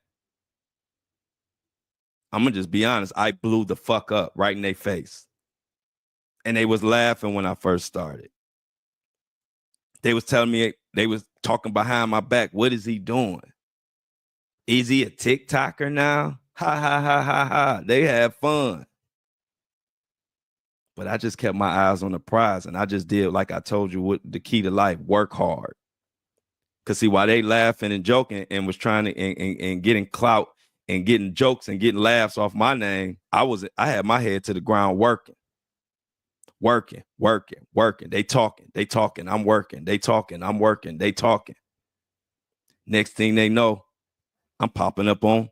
I'm going to just be honest, I blew the fuck up right in their face. And they was laughing when I first started. They was telling me, they was talking behind my back, what is he doing? Is he a TikToker now? Ha, ha, ha, ha, ha. They have fun. But I just kept my eyes on the prize, and I just did, like I told you, what the key to life, work hard. Because see, while they laughing and joking and was trying to and getting clout and getting jokes and getting laughs off my name, I had my head to the ground working. They talking, I'm working. They talking, I'm working. They talking. Next thing they know, I'm popping up on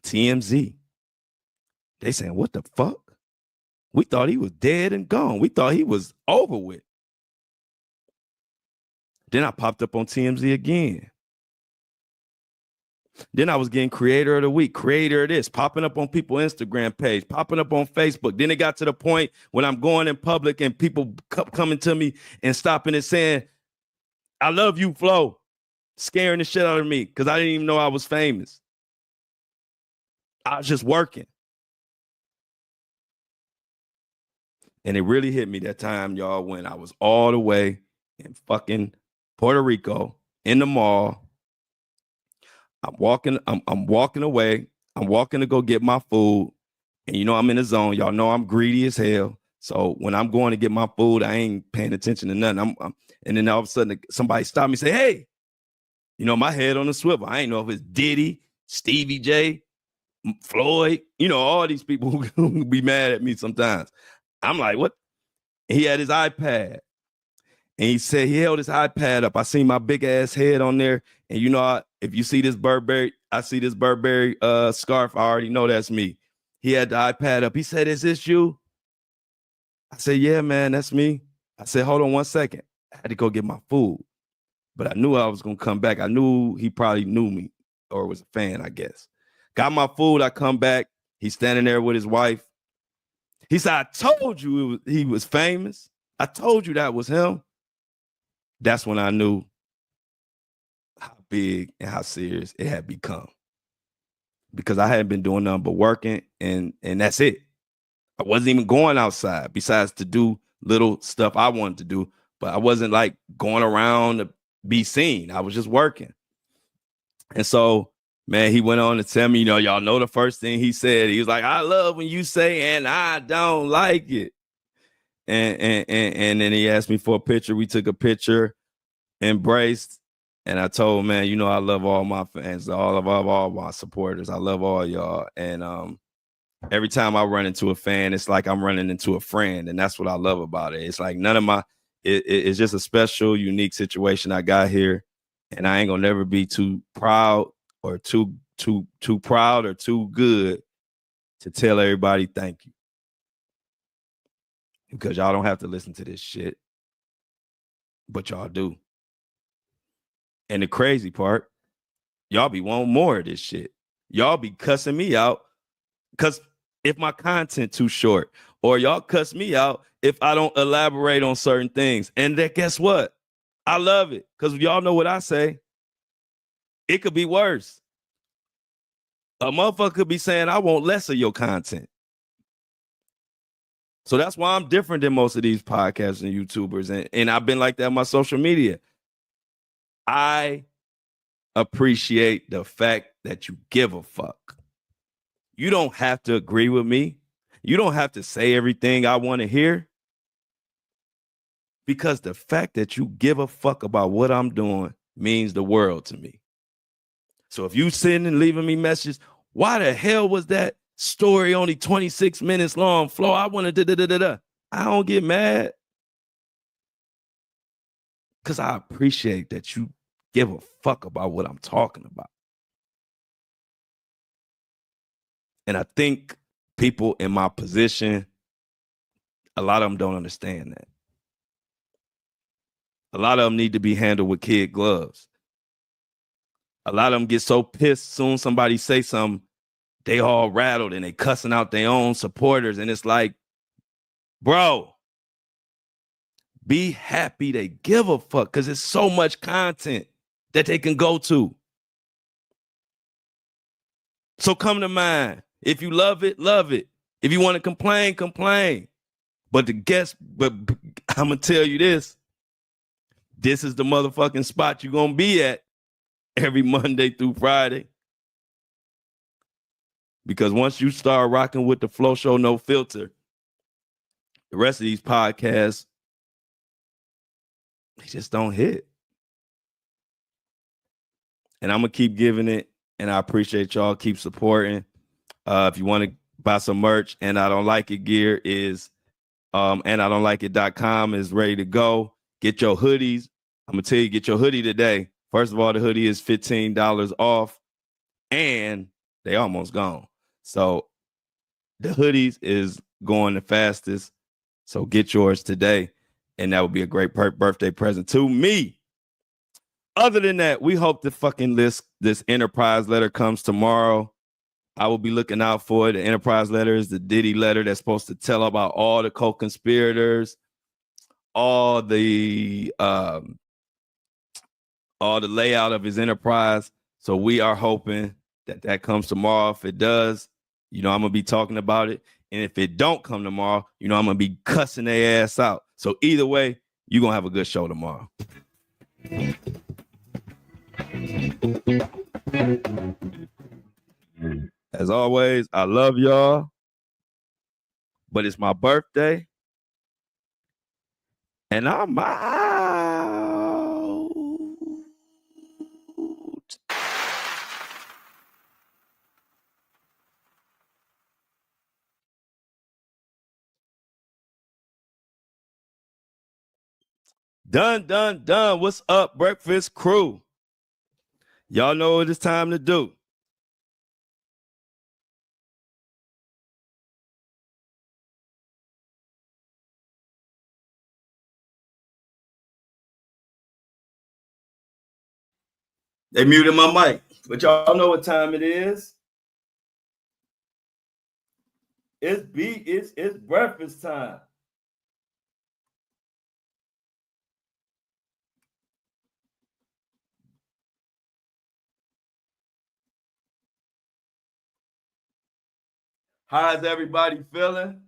TMZ. They saying, what the fuck? We thought he was dead and gone. We thought he was over with. Then I popped up on TMZ again. Then I was getting creator of the week, creator of this, popping up on people's Instagram page, popping up on Facebook. Then it got to the point when I'm going in public and people coming to me and stopping and saying, I love you, Flo, scaring the shit out of me because I didn't even know I was famous. I was just working. And it really hit me that time, y'all, when I was all the way in fucking Puerto Rico in the mall. I'm walking away. I'm walking to go get my food. And I'm in the zone. Y'all know I'm greedy as hell. So when I'm going to get my food, I ain't paying attention to nothing. And then all of a sudden somebody stopped me and say, hey, my head on the swivel. I ain't know if it's Diddy, Stevie J, Floyd, all these people who be mad at me sometimes. I'm like, what? He had his iPad. And he said he held his iPad up. I seen my big ass head on there. And if you see this Burberry, I see this Burberry scarf. I already know that's me. He had the iPad up. He said, is this you? I said, yeah, man, that's me. I said, hold on one second. I had to go get my food. But I knew I was going to come back. I knew he probably knew me or was a fan, I guess. Got my food. I come back. He's standing there with his wife. He said, I told you he was famous. I told you that was him. That's when I knew how big and how serious it had become. Because I hadn't been doing nothing but working, and that's it. I wasn't even going outside besides to do little stuff I wanted to do, but I wasn't like going around to be seen. I was just working. And so, man, he went on to tell me, y'all know the first thing he said. He was like, I love when you say, and I don't like it. And then he asked me for a picture. We took a picture, embraced, and I told him, man, I love all my fans, all my supporters. I love all y'all. And every time I run into a fan, it's like I'm running into a friend, and that's what I love about it. It's like it's just a special, unique situation I got here, and I ain't gonna never be too proud or too proud or too good to tell everybody thank you. Because y'all don't have to listen to this shit, but y'all do. And the crazy part, y'all be wanting more of this shit. Y'all be cussing me out because if my content too short, or y'all cuss me out if I don't elaborate on certain things. And then guess what? I love it because y'all know what I say. It could be worse. A motherfucker could be saying, I want less of your content. So that's why I'm different than most of these podcasts and YouTubers. And I've been like that on my social media. I appreciate the fact that you give a fuck. You don't have to agree with me. You don't have to say everything I want to hear. Because the fact that you give a fuck about what I'm doing means the world to me. So if you sitting and leaving me messages, why the hell was that story only 26 minutes long? Flo, I want to da-da-da-da-da. I don't get mad. Because I appreciate that you give a fuck about what I'm talking about. And I think people in my position, a lot of them don't understand that. A lot of them need to be handled with kid gloves. A lot of them get so pissed soon somebody say something, they all rattled and they cussing out their own supporters. And it's like, bro, be happy they give a fuck because it's so much content that they can go to. So come to mind. If you love it, love it. If you want to complain, complain. But I'm going to tell you this. This is the motherfucking spot you're going to be at every Monday through Friday. Because once you start rocking with the Flow Show No Filter, the rest of these podcasts, they just don't hit. And I'm going to keep giving it, and I appreciate y'all. Keep supporting. If you want to buy some merch, And I Don't Like It gear is andidon'tlikeit.com is ready to go. Get your hoodies. I'm going to tell you, get your hoodie today. First of all, the hoodie is $15 off, and they almost gone. So the hoodies is going the fastest. So get yours today, and that would be a great birthday present to me. Other than that, we hope the fucking this Enterprise letter comes tomorrow. I will be looking out for it. The Enterprise letter is the Diddy letter that's supposed to tell about all the co-conspirators, all the layout of his enterprise. So we are hoping that comes tomorrow. If it does, I'm going to be talking about it. And if it don't come tomorrow, I'm going to be cussing their ass out. So either way, you're going to have a good show tomorrow. As always, I love y'all. But it's my birthday. And I'm out. Done. What's up, Breakfast Crew? Y'all know what it's time to do. They muted my mic, but y'all know what time it is. It's breakfast time. How's everybody feeling?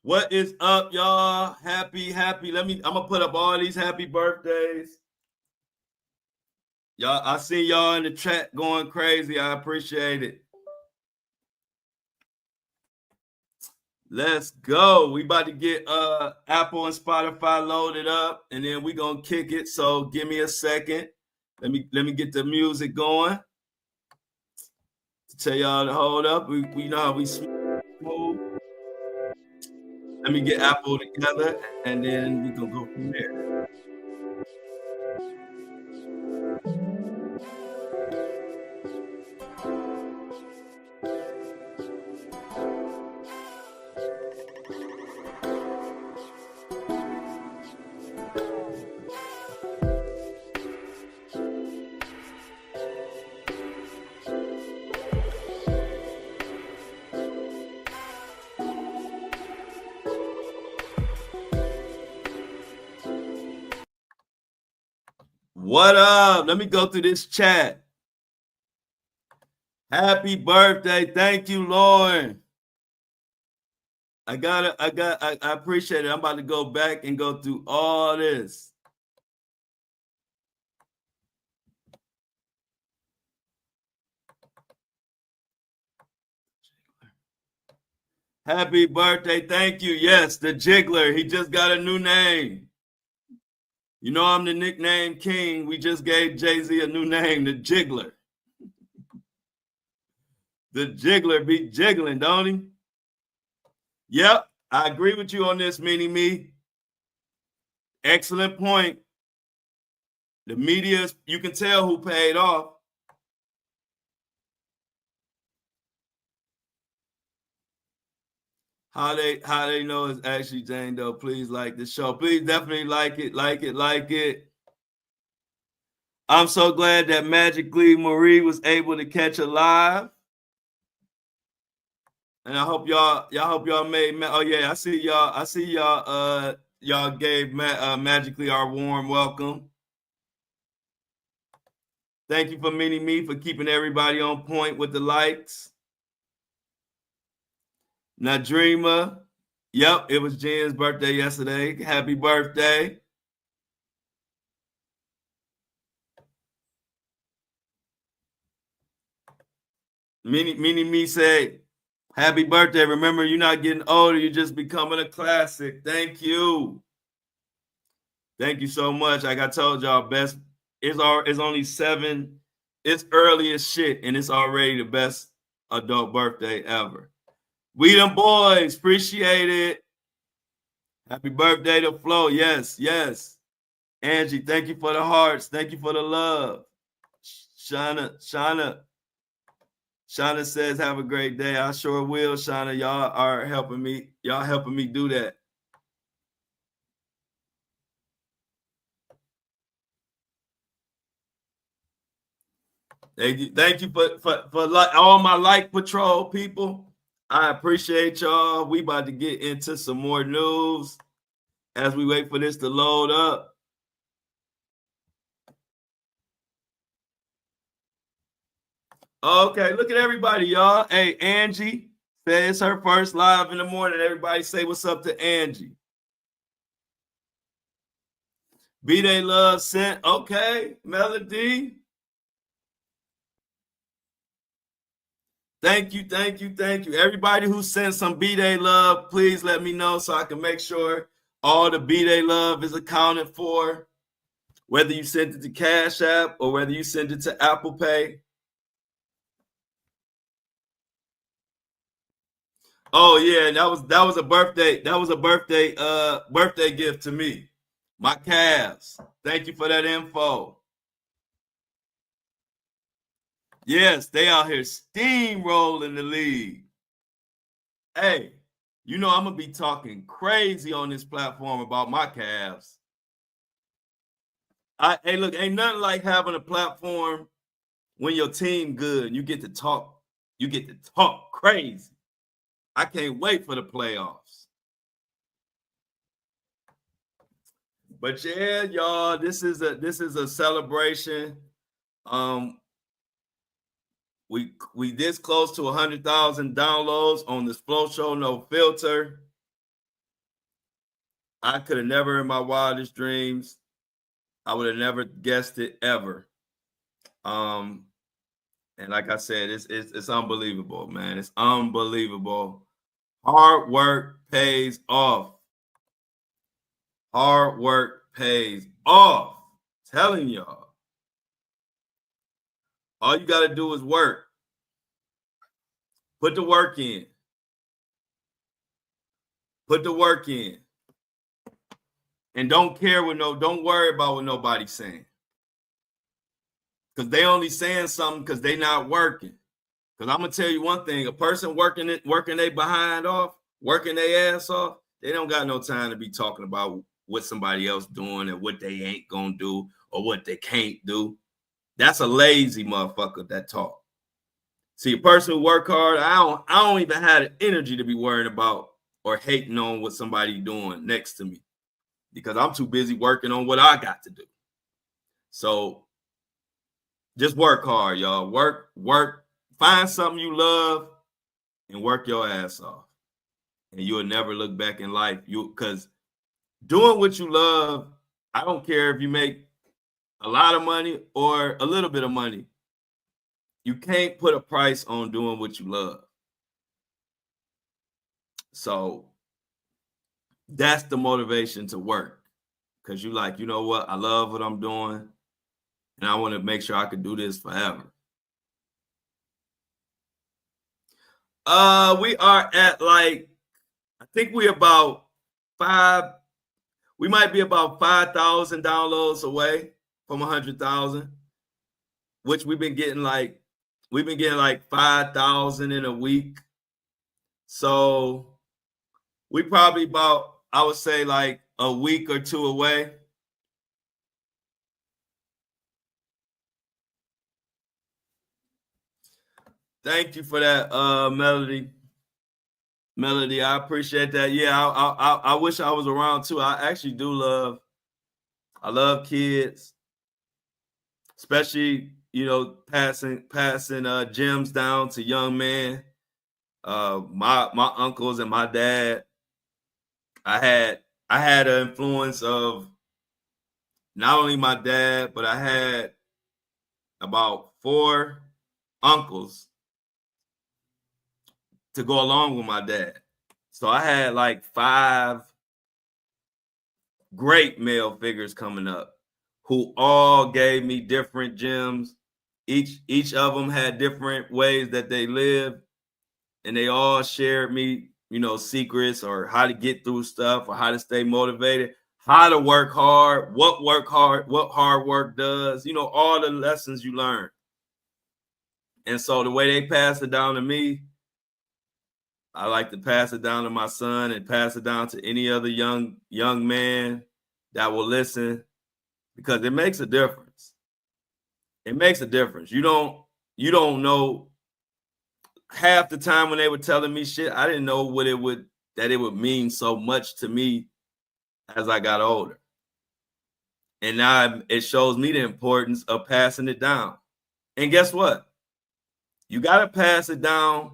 What is up, y'all? Happy. I'm gonna put up all these happy birthdays. Y'all, I see y'all in the chat going crazy. I appreciate it. Let's go. We about to get Apple and Spotify loaded up, and then we gonna kick it. So give me a second. Let me get the music going. To tell y'all to hold up. We know how we smooth. Let me get Apple together, and then we gonna go from there. What up? Let me go through this chat. Happy birthday. Thank you, Lauren. I appreciate it. I'm about to go back and go through all this. Happy birthday. Thank you. Yes, the Jiggler. He just got a new name. You know I'm the nickname king. We just gave Jay-Z a new name, the Jiggler. The Jiggler be jiggling, don't he? Yep, I agree with you on this, Mini Me. Excellent point. The media, you can tell who paid off. How they know it's actually Jane Doe. Please like the show. Please definitely like it. I'm so glad that magically Marie was able to catch a live. And I hope y'all made. Oh yeah, I see y'all. Y'all gave magically our warm welcome. Thank you for Mini Me for keeping everybody on point with the likes. Nadreema, yep, it was Jen's birthday yesterday. Happy birthday. Mini Me said, happy birthday. Remember, you're not getting older. You're just becoming a classic. Thank you. Thank you so much. Like I told y'all, best it's only 7. It's early as shit, and it's already the best adult birthday ever. We them boys. Appreciate it. Happy birthday to Flo. Yes. Angie, thank you for the hearts. Thank you for the love. Shauna says, have a great day. I sure will, Shauna. Y'all are helping me. Y'all helping me do that. Thank you for all my like patrol people. I appreciate y'all. We about to get into some more news as we wait for this to load up. Okay, look at everybody, y'all. Hey, Angie says it's her first live in the morning. Everybody say what's up to Angie. B-Day Love sent. Okay, Melody. Thank you. Everybody who sent some B-Day love, please let me know so I can make sure all the B-Day love is accounted for. Whether you sent it to Cash App or whether you sent it to Apple Pay. Oh yeah, that was a birthday. That was a birthday gift to me. My Cavs. Thank you for that info. Yes, they out here steamrolling the league. Hey, you know I'm gonna be talking crazy on this platform about my Cavs. Hey, look, ain't nothing like having a platform when your team good and you get to talk. You get to talk crazy. I can't wait for the playoffs. But yeah, y'all, this is a celebration. We this close to 100,000 downloads on this Flow Show No Filter. I could have never in my wildest dreams. I would have never guessed it ever. And like I said, it's unbelievable, man. It's unbelievable. Hard work pays off. Hard work pays off. I'm telling y'all. All you got to do is work. Put the work in. Put the work in. And don't worry about what nobody's saying. Because they only saying something because they not working. Because I'm gonna tell you one thing: a person working their behind off, working their ass off, they don't got no time to be talking about what somebody else doing and what they ain't gonna do or what they can't do. That's a lazy motherfucker that talk. See, a person who work hard, I don't even have the energy to be worrying about or hating on what somebody doing next to me because I'm too busy working on what I got to do. So just work hard, y'all. Work, find something you love and work your ass off. And you'll never look back in life. Because doing what you love, I don't care if you make a lot of money or a little bit of money. You can't put a price on doing what you love. So that's the motivation to work. Because you like, you know what? I love what I'm doing. And I want to make sure I can do this forever. We are at I think we're about we might be about 5,000 downloads away from 100,000, which we've been getting like 5,000 in a week. So we probably about, I would say, like a week or two away. Thank you for that, Melody. Melody, I appreciate that. Yeah, I wish I was around too. I actually do love kids, especially, passing gems down to young men. My uncles and my dad. I had an influence of not only my dad, but I had about 4 uncles to go along with my dad. So I had like 5 great male figures coming up who all gave me different gems. Each of them had different ways that they lived, and they all shared me, secrets or how to get through stuff or how to stay motivated, how to work hard, what hard work does, all the lessons you learn. And so the way they pass it down to me, I like to pass it down to my son and pass it down to any other young man that will listen, because it makes a difference. It makes a difference. You don't know. Half the time when they were telling me shit, I didn't know that it would mean so much to me as I got older. And now it shows me the importance of passing it down. And guess what? You got to pass it down,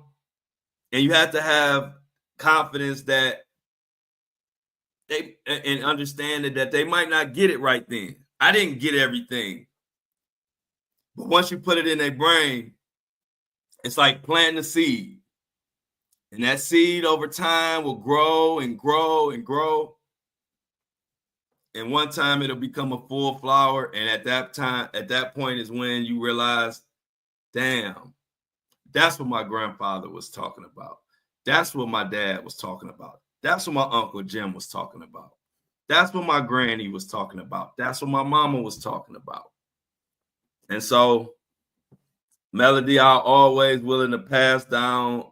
and you have to have confidence that and understanding that they might not get it right then. I didn't get everything. But once you put it in their brain, it's like planting a seed. And that seed over time will grow and grow and grow. And one time it'll become a full flower. And at that point is when you realize, damn, that's what my grandfather was talking about. That's what my dad was talking about. That's what my Uncle Jim was talking about. That's what my granny was talking about. That's what my mama was talking about. And so, Melody, I'm always willing to pass down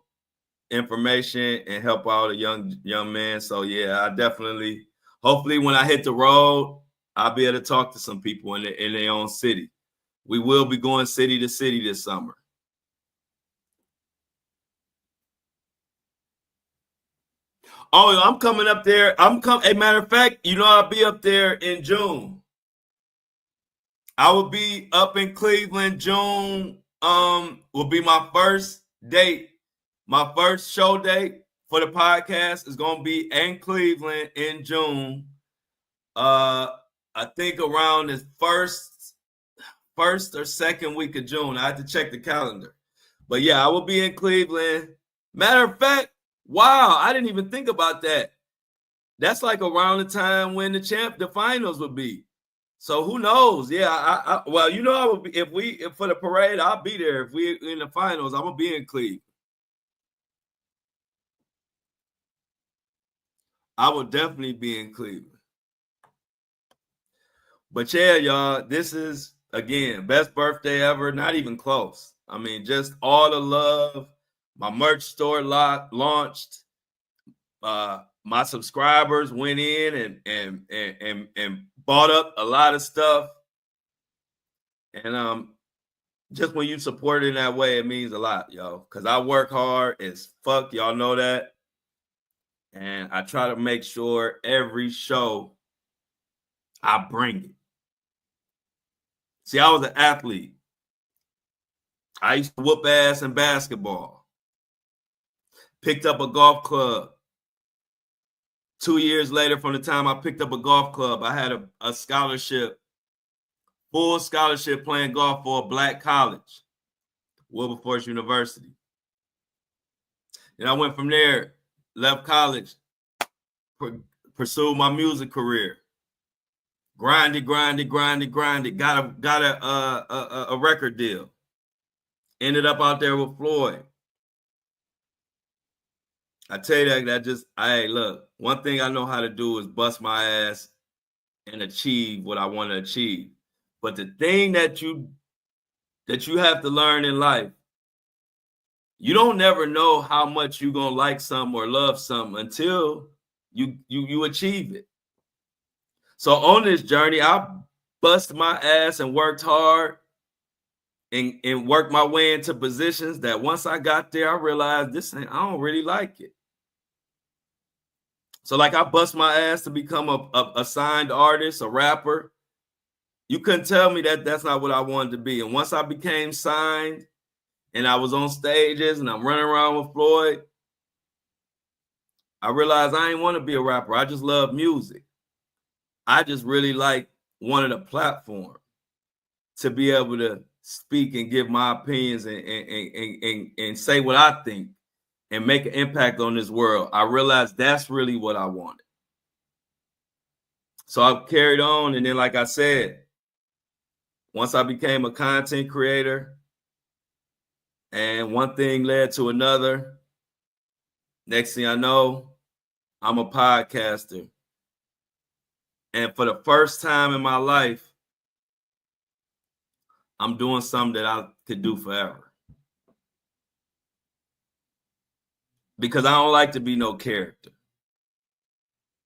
information and help out a young man. So yeah, I definitely, hopefully when I hit the road, I'll be able to talk to some people in their own city. We will be going city to city this summer. Oh, I'm coming up there. A matter of fact, I'll be up there in June. I will be up in Cleveland. June will be my first date. My first show date for the podcast is going to be in Cleveland in June. I think around the first or second week of June. I have to check the calendar. But yeah, I will be in Cleveland. Matter of fact, wow, I didn't even think about that. That's like around the time when the finals would be. So who knows? Yeah, I will be, if for the parade, I'll be there. If we're in the finals, I'm gonna be in Cleveland. I will definitely be in Cleveland. But yeah, y'all, this is, again, best birthday ever. Not even close. I mean, just all the love. My merch store launched. My subscribers went in and bought up a lot of stuff. And just when you support it in that way, it means a lot, yo. Because I work hard as fuck. Y'all know that. And I try to make sure every show I bring it. See, I was an athlete. I used to whoop ass in basketball. Picked up a golf club. 2 years later, from the time I picked up a golf club, I had a scholarship, full scholarship playing golf for a black college, Wilberforce University. And I went from there, left college, pursued my music career. Grinded. Got a record deal. Ended up out there with Floyd. I tell you hey, look, one thing I know how to do is bust my ass and achieve what I want to achieve. But the thing that you have to learn in life, you don't never know how much you're going to like something or love something until you achieve it. So on this journey, I bust my ass and worked hard and worked my way into positions that once I got there, I realized I don't really like it. So like I bust my ass to become a signed artist, a rapper. You couldn't tell me that that's not what I wanted to be. And once I became signed and I was on stages and I'm running around with Floyd, I realized I didn't want to be a rapper. I just love music. I just really wanted a platform to be able to speak and give my opinions and say what I think and make an impact on this world. I realized that's really what I wanted. So I carried on. And then, like I said, once I became a content creator and one thing led to another, next thing I know, I'm a podcaster. And for the first time in my life, I'm doing something that I could do forever. Because I don't like to be no character.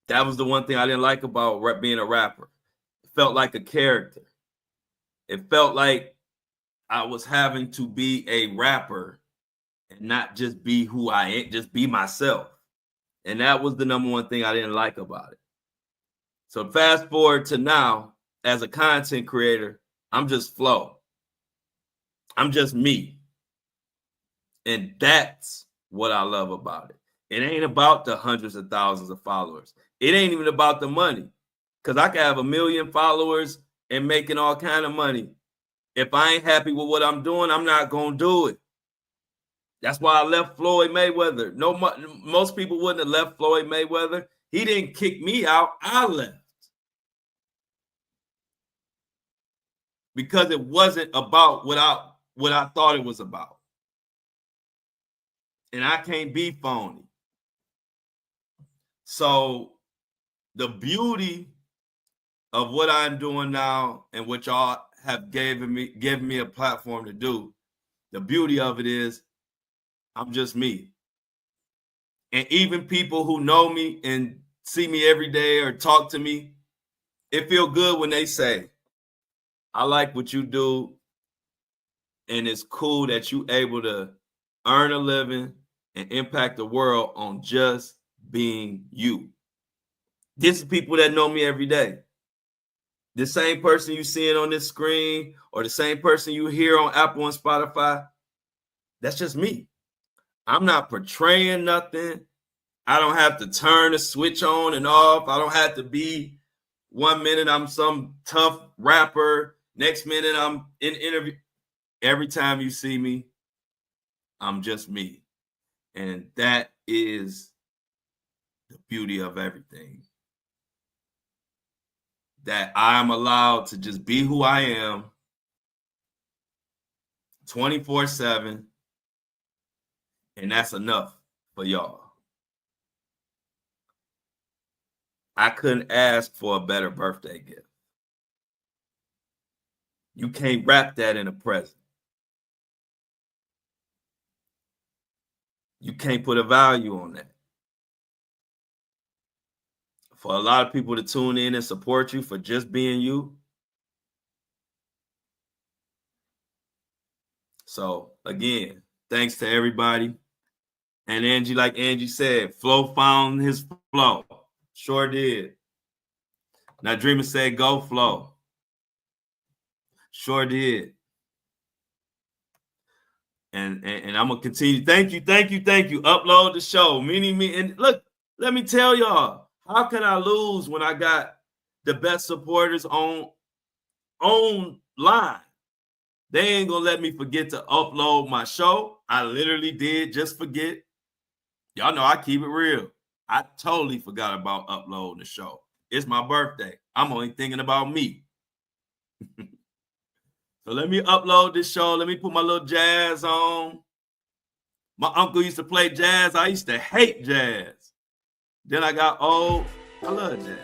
That was the one thing I didn't like about being a rapper. It felt like a character. It felt like I was having to be a rapper and not just be who I am, just be myself. And that was the number one thing I didn't like about it. So fast forward to now, as a content creator, I'm just Flo. I'm just me. And that's what I love about it. It ain't about the hundreds of thousands of followers. It ain't even about the money. Because I can have 1 million followers and making all kind of money. If I ain't happy with what I'm doing, I'm not going to do it. That's why I left Floyd Mayweather. Most people wouldn't have left Floyd Mayweather. He didn't kick me out. I left. Because it wasn't about what I thought it was about. And I can't be phony. So the beauty of what I'm doing now and what y'all have given me a platform to do, the beauty of it is I'm just me. And even people who know me and see me every day or talk to me, it feels good when they say, I like what you do. And it's cool that you able to earn a living and impact the world on just being you. This is people that know me every day. The same person you seeing on this screen or the same person you hear on Apple and Spotify, that's just me. I'm not portraying nothing. I don't have to turn the switch on and off. I don't have to be 1 minute I'm some tough rapper. Next minute I'm in interview. Every time you see me, I'm just me. And that is the beauty of everything. That I'm allowed to just be who I am 24/7. And that's enough for y'all. I couldn't ask for a better birthday gift. You can't wrap that in a present. You can't put a value on that. For a lot of people to tune in and support you for just being you. So again, thanks to everybody. And Angie, like Angie said, Flo found his flow. Sure did. Now Dreamer said, go Flo. Sure did. And I'm gonna continue. Thank you. Upload the show. Me. And look, let me tell y'all, how can I lose when I got the best supporters online? They ain't gonna let me forget to upload my show. I literally did just forget. Y'all know I keep it real. I totally forgot about uploading the show. It's my birthday. I'm only thinking about me. So let me upload this show. Let me put my little jazz on. My uncle used to play jazz. I used to hate jazz. Then I got old. I love jazz.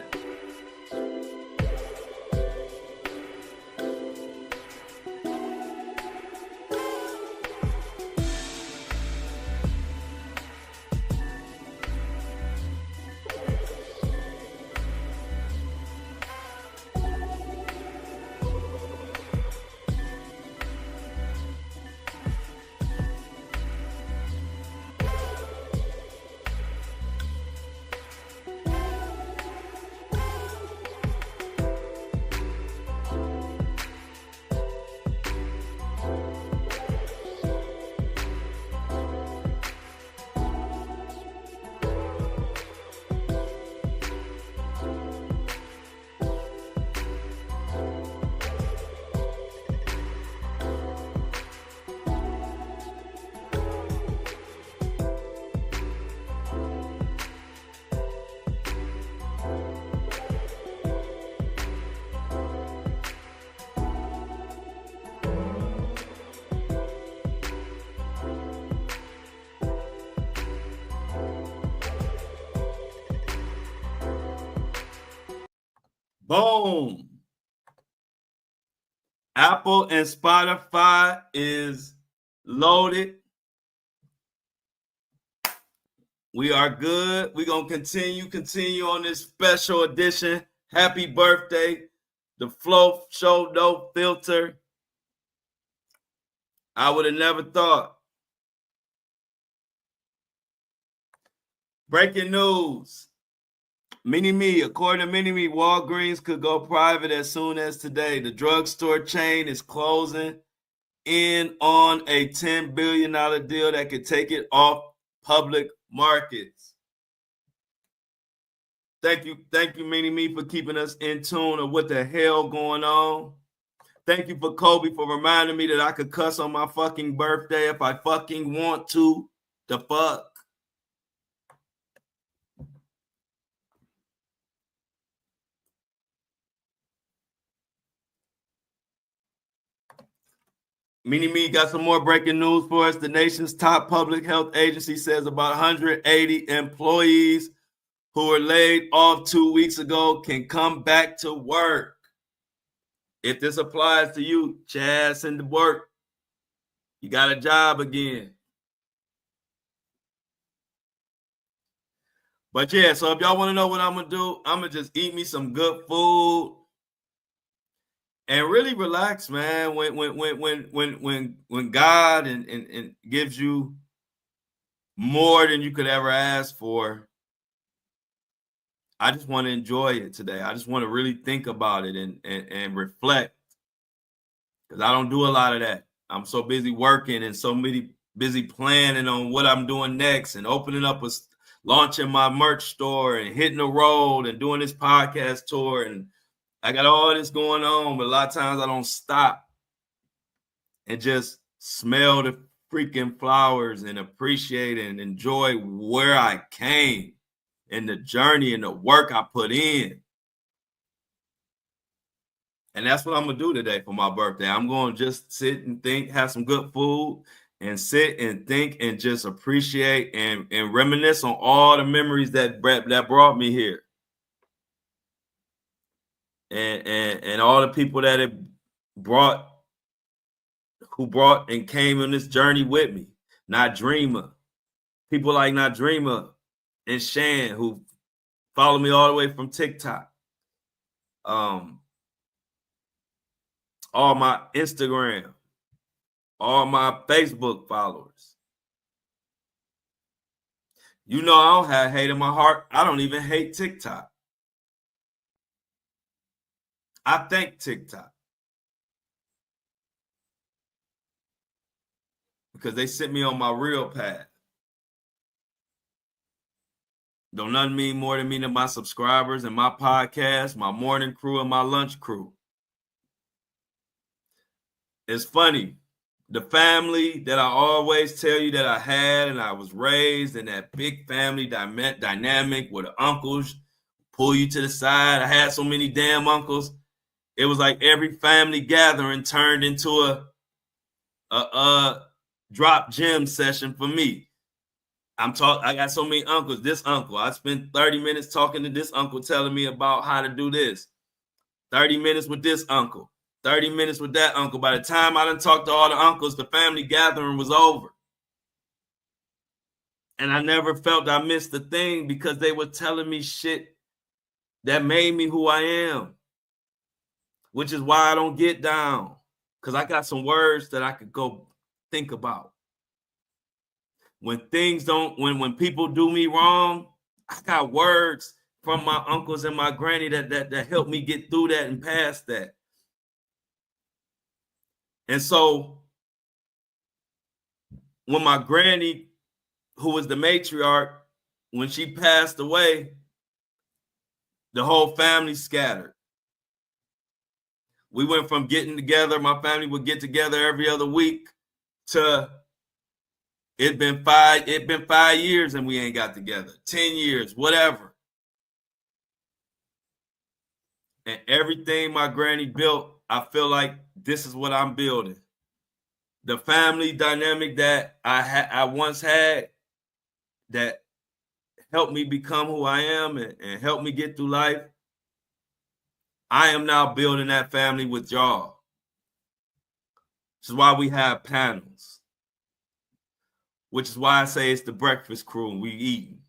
Boom. Apple and Spotify is loaded. We are good. We're going to continue on this special edition. Happy birthday. The Flow Show, no filter. I would have never thought. Breaking news. Mini-Me, according to Mini-Me, Walgreens could go private as soon as today. The drugstore chain is closing in on a $10 billion deal that could take it off public markets. Thank you, Mini-Me, for keeping us in tune of what the hell going on. Thank you for Kobe for reminding me that I could cuss on my fucking birthday if I fucking want to. The fuck? Mini-Me got some more breaking news for us. The nation's top public health agency says about 180 employees who were laid off 2 weeks ago can come back to work. If this applies to you, Chaz, send the work. You got a job again. But yeah, so if y'all want to know what I'm going to do, I'm going to just eat me some good food and really relax, man. When God and gives you more than you could ever ask for, I just want to enjoy it today. I just want to really think about it and reflect, because I don't do a lot of that. I'm so busy working and so busy planning on what I'm doing next and opening up launching my merch store and hitting the road and doing this podcast tour, and I got all this going on, but a lot of times I don't stop and just smell the freaking flowers and appreciate and enjoy where I came and the journey and the work I put in. And that's what I'm going to do today for my birthday. I'm going to just sit and think, have some good food, and sit and think and just appreciate and reminisce on all the memories that brought me here. And all the people that who brought and came on this journey with me. Nadreema, people like Nadreema and Shan, who follow me all the way from TikTok. All my Instagram, all my Facebook followers. You know, I don't have hate in my heart. I don't even hate TikTok. I thank TikTok. because they sent me on my real path. Don't nothing mean more to me than my subscribers and my podcast, my morning crew, and my lunch crew. It's funny. The family that I always tell you that I had and I was raised in, that big family dynamic where the uncles pull you to the side. I had so many damn uncles. It was like every family gathering turned into a drop gem session for me. I got so many uncles. This uncle, I spent 30 minutes talking to this uncle, telling me about how to do this. 30 minutes with this uncle. 30 minutes with that uncle. By the time I done talked to all the uncles, the family gathering was over. And I never felt I missed a thing because they were telling me shit that made me who I am. Which is why I don't get down. Because I got some words that I could go think about. When people do me wrong, I got words from my uncles and my granny that helped me get through that and past that. And so when my granny, who was the matriarch, when she passed away, the whole family scattered. We went from getting together, my family would get together every other week, to it's been 5 years and we ain't got together. 10 years, whatever. And everything my granny built, I feel like this is what I'm building. The family dynamic that I once had that helped me become who I am and helped me get through life, I am now building that family with y'all. This is why we have panels. Which is why I say it's the breakfast crew and we eating.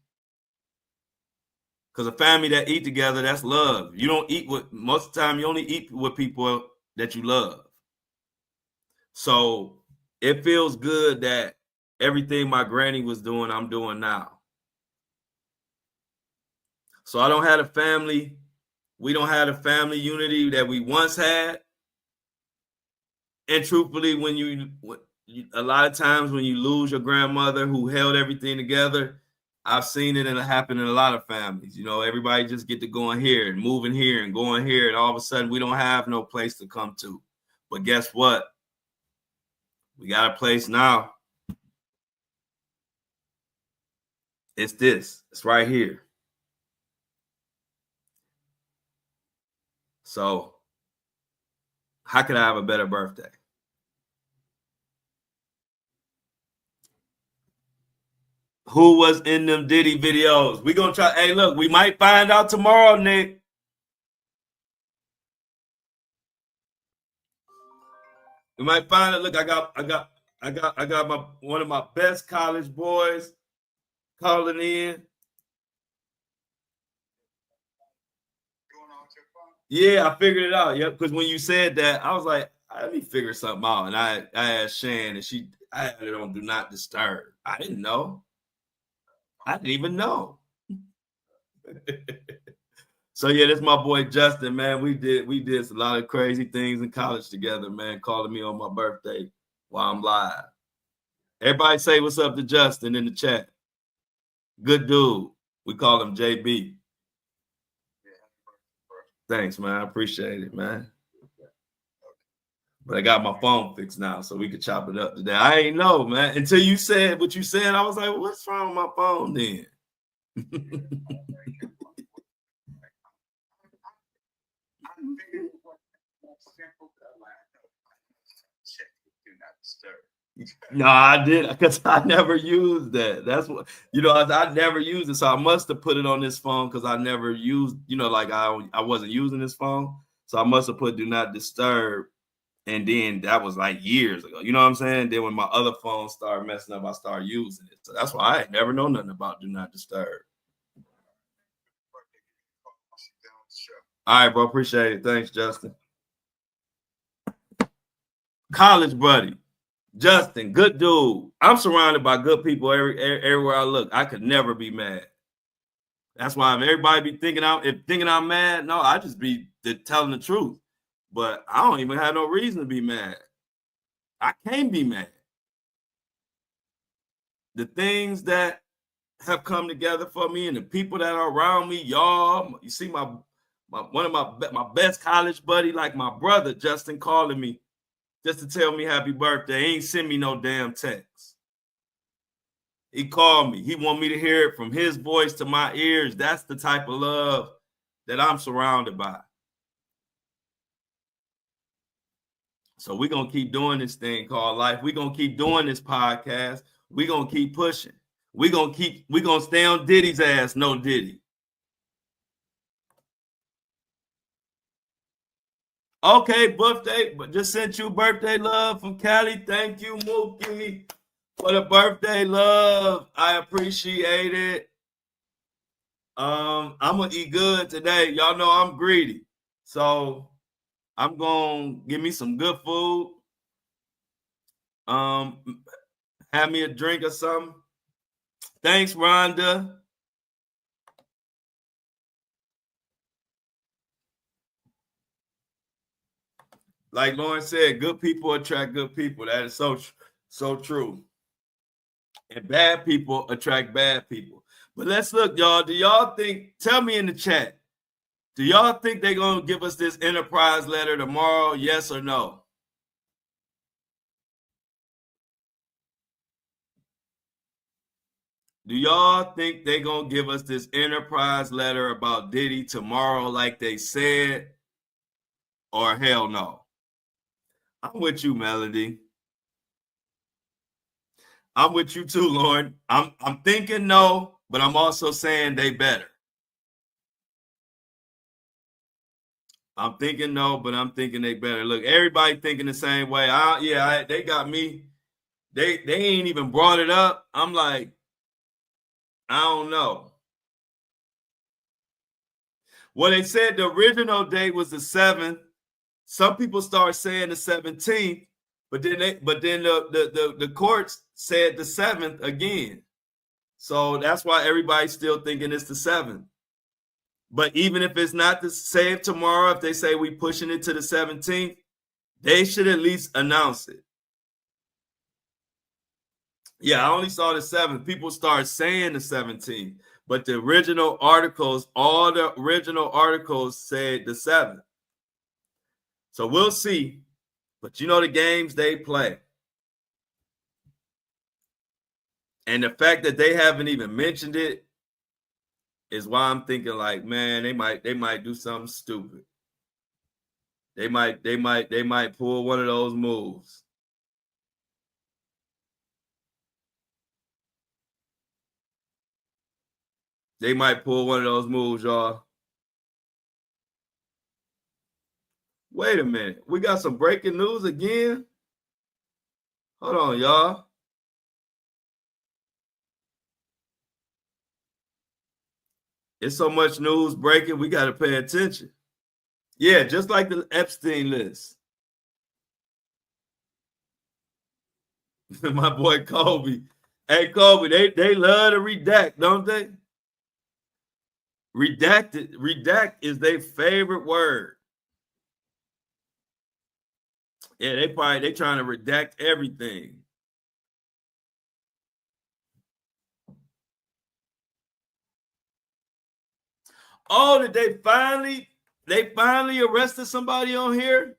Because a family that eat together, that's love. You don't eat with, most of the time, you only eat with people that you love. So it feels good that everything my granny was doing, I'm doing now. So I don't have a family. We don't have the family unity that we once had. And truthfully, a lot of times when you lose your grandmother who held everything together, I've seen it and it happen in a lot of families. You know, everybody just get to going here and moving here and going here. And all of a sudden we don't have no place to come to. But guess what? We got a place now. It's this. It's right here. So how could I have a better birthday? Who was in them Diddy videos? We gonna try. Hey, look, we might find out tomorrow, Nick. We might find it. Look, I got one of my best college boys calling in. Yeah, I figured it out. Yep, because when you said that, I was like, let me figure something out. And I asked Shan, and I had it on Do Not Disturb. I didn't know. I didn't even know. So yeah, that's my boy Justin, man. We did a lot of crazy things in college together, man. Calling me on my birthday while I'm live. Everybody say what's up to Justin in the chat. Good dude. We call him JB. Thanks, man. I appreciate it, man. But I got my phone fixed now, so we could chop it up today. I ain't know, man. Until you said what you said, I was like, what's wrong with my phone then? No, I did, because I never used that. That's what, I never used it. So I must have put it on this phone because I never used, like I wasn't using this phone. So I must have put Do Not Disturb. And then that was like years ago. You know what I'm saying? Then when my other phone started messing up, I started using it. So that's why I ain't never know nothing about Do Not Disturb. All right, bro. Appreciate it. Thanks, Justin. College buddy. Justin, good dude. I'm surrounded by good people everywhere I look. I could never be mad. That's why if everybody be thinking I'm mad, no, I just be telling the truth. But I don't even have no reason to be mad. I can't be mad. the things that have come together for me and the people that are around me, y'all. You see one of my best college buddy, like my brother Justin, calling me just to tell me happy birthday. He ain't send me no damn text. He called me. He want me to hear it from his voice to my ears. That's the type of love that I'm surrounded by. So we're going to keep doing this thing called life. We're going to keep doing this podcast. We're going to keep pushing. We're going to stay on Diddy's ass, no Diddy. Okay, birthday, but just sent you birthday love from Cali. Thank you, Mookie, for the birthday love. I appreciate it. I'm gonna eat good today. Y'all know I'm greedy, so I'm gonna give me some good food. Have me a drink or something. Thanks, Rhonda. Like Lauren said, good people attract good people. That is so true. And bad people attract bad people. But let's look, y'all. Do y'all think, tell me in the chat, do y'all think they're going to give us this Enterprise letter tomorrow? Yes or no? Do y'all think they're going to give us this Enterprise letter about Diddy tomorrow like they said? Or hell no? I'm with you, Melody. I'm with you too, Lauren. I'm thinking no, but I'm also saying they better. I'm thinking no, but I'm thinking they better. Look, everybody thinking the same way. They got me. They ain't even brought it up. I'm like, I don't know. Well, they said the original date was the 7th. Some people start saying the 17th, but then the courts said the 7th again. So that's why everybody's still thinking it's the 7th. But even if it's not the same tomorrow, if they say we pushing it to the 17th, they should at least announce it. Yeah, I only saw the 7th. People start saying the 17th, but the original articles, all the original articles said the 7th. So we'll see. But you know the games they play. And the fact that they haven't even mentioned it is why I'm thinking like, man, they might do something stupid. They might pull one of those moves. They might pull one of those moves, y'all. Wait a minute. We got some breaking news again. Hold on, y'all. It's so much news breaking, we got to pay attention. Yeah, just like the Epstein list. My boy Kobe. Hey, Kobe, they love to redact, don't they? Redact is their favorite word. Yeah, they trying to redact everything. Oh, did they finally arrested somebody on here?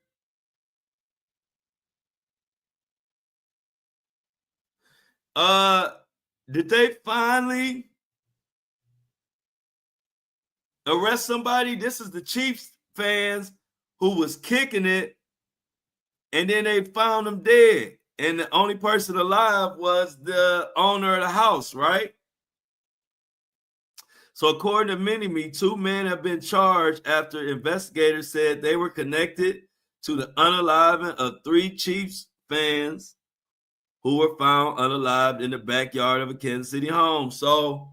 Did they finally arrest somebody? This is the Chiefs fans who was kicking it, and then they found him dead. And the only person alive was the owner of the house, right? So according to Mini-Me, 2 men have been charged after investigators said they were connected to the unaliving of 3 Chiefs fans who were found unalived in the backyard of a Kansas City home. So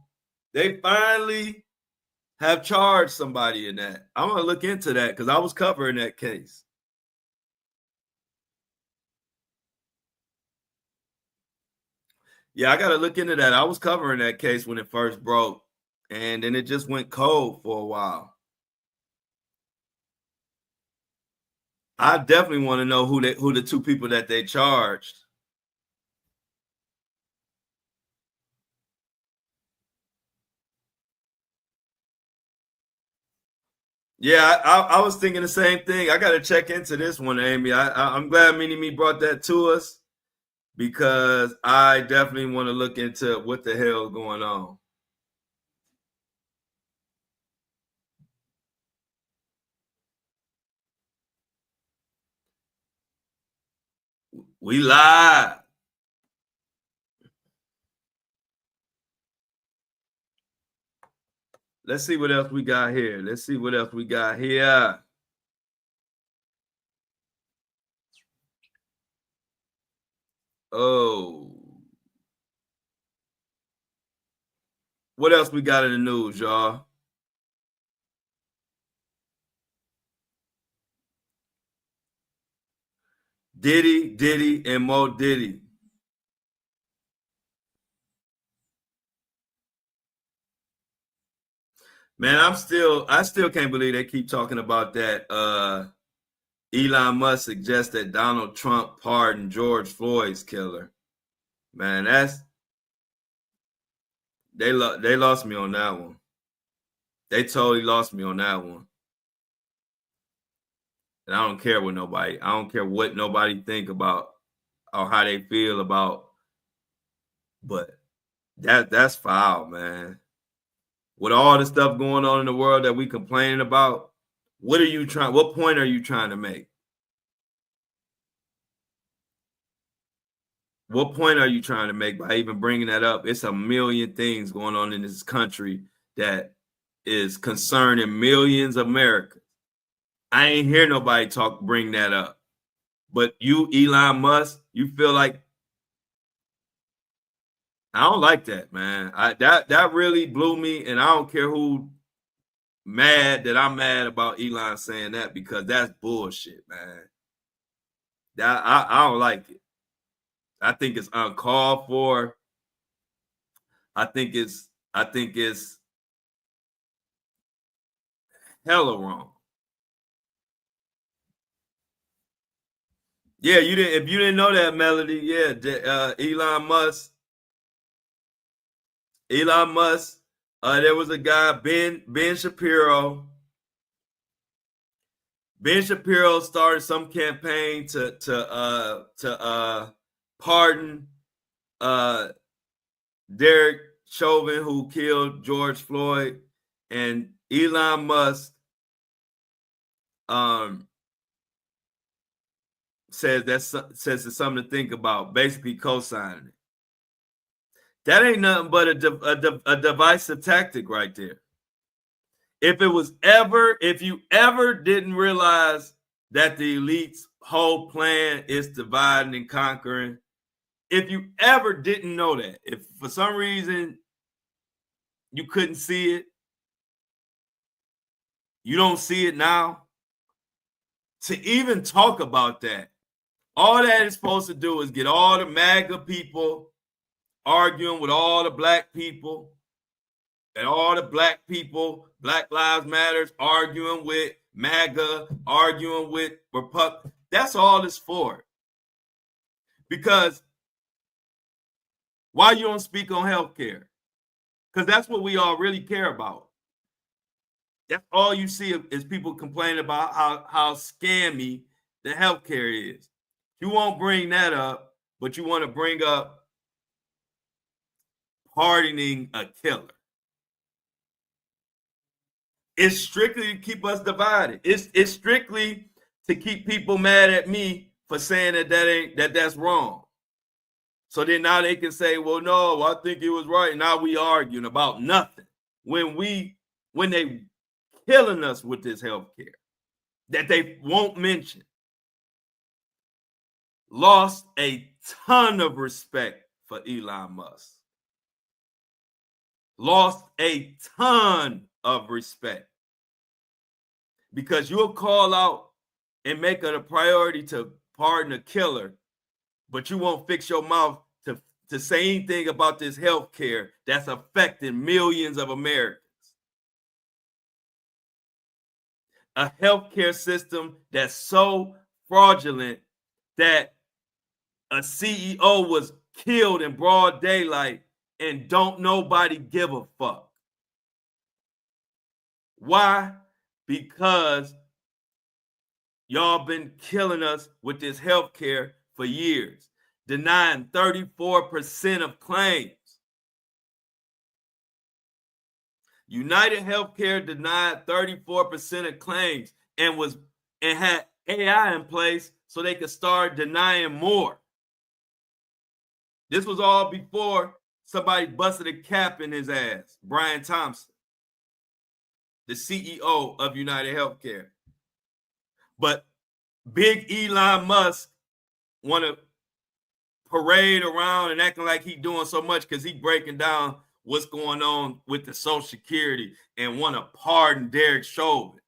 they finally have charged somebody in that. I'm going to look into that because I was covering that case. Yeah, I got to look into that. I was covering that case when it first broke, and then it just went cold for a while. I definitely want to know who the 2 people that they charged. Yeah, I was thinking the same thing. I got to check into this one, Amy. I'm glad Mini Me brought that to us because I definitely want to look into what the hell is going on. We live. Let's see what else we got here. Let's see what else we got here. Oh. What else we got in the news, y'all? Diddy, and Mo Diddy. Man, I still can't believe they keep talking about that. Elon Musk suggests that Donald Trump pardon George Floyd's killer. Man, they lost me on that one. They totally lost me on that one. And I don't care what nobody think about or how they feel about, but that's foul, man. With all the stuff going on in the world that we complaining about, what point are you trying to make? What point are you trying to make by even bringing that up? It's a million things going on in this country that is concerning millions of Americans. I ain't hear nobody bring that up. But you, Elon Musk, you feel like I don't like that, man. That really blew me, and I don't care who mad that I'm mad about Elon saying that because that's bullshit, man. I don't like it. I think it's uncalled for. I think it's hella wrong. Yeah, if you didn't know that, Melody, yeah, Elon Musk, there was a guy, Ben Shapiro. Ben Shapiro started some campaign to pardon Derek Chauvin, who killed George Floyd, and Elon Musk says it's something to think about, basically co-signing it. That ain't nothing but a divisive tactic right there. If you ever didn't realize that the elite's whole plan is dividing and conquering, if you ever didn't know that, if for some reason you couldn't see it, you don't see it now, to even talk about that, all that is supposed to do is get all the MAGA people arguing with all the black people, and all the black people, Black Lives Matters, arguing with MAGA, arguing with Republic. That's all it's for. Because why you don't speak on healthcare? Because that's what we all really care about. That's all you see is people complaining about how scammy the healthcare is. You won't bring that up, but you want to bring up pardoning a killer. It's strictly to keep us divided. It's strictly to keep people mad at me for saying that's wrong. So then now they can say, well, no, I think it was right. Now we arguing about nothing. When they killing us with this health care that they won't mention. Lost a ton of respect for Elon Musk. Lost a ton of respect. Because you'll call out and make it a priority to pardon a killer, but you won't fix your mouth to say anything about this health care that's affecting millions of Americans. A healthcare system that's so fraudulent that a CEO was killed in broad daylight and don't nobody give a fuck. Why? because y'all been killing us with this health care for years, denying 34% of claims. United Healthcare denied 34% of claims and had AI in place so they could start denying more. This was all before somebody busted a cap in his ass, Brian Thompson, the CEO of United Healthcare. But big Elon Musk want to parade around and acting like he's doing so much because he's breaking down what's going on with the Social Security and want to pardon Derek Chauvin.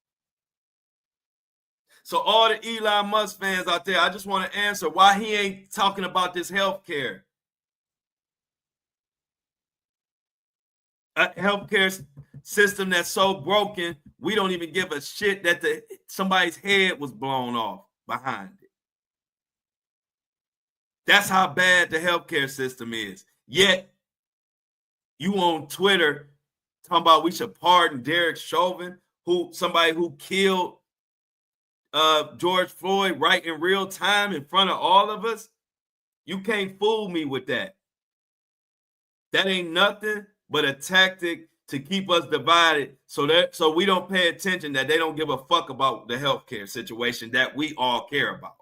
So all the Elon Musk fans out there, I just want to answer why he ain't talking about this healthcare. A healthcare system that's so broken, we don't even give a shit that somebody's head was blown off behind it. That's how bad the healthcare system is. Yet, you on Twitter talking about we should pardon Derek Chauvin, somebody who killed George Floyd right in real time in front of all of us. You can't fool me with that. That ain't nothing but a tactic to keep us divided so we don't pay attention, that they don't give a fuck about the healthcare situation that we all care about.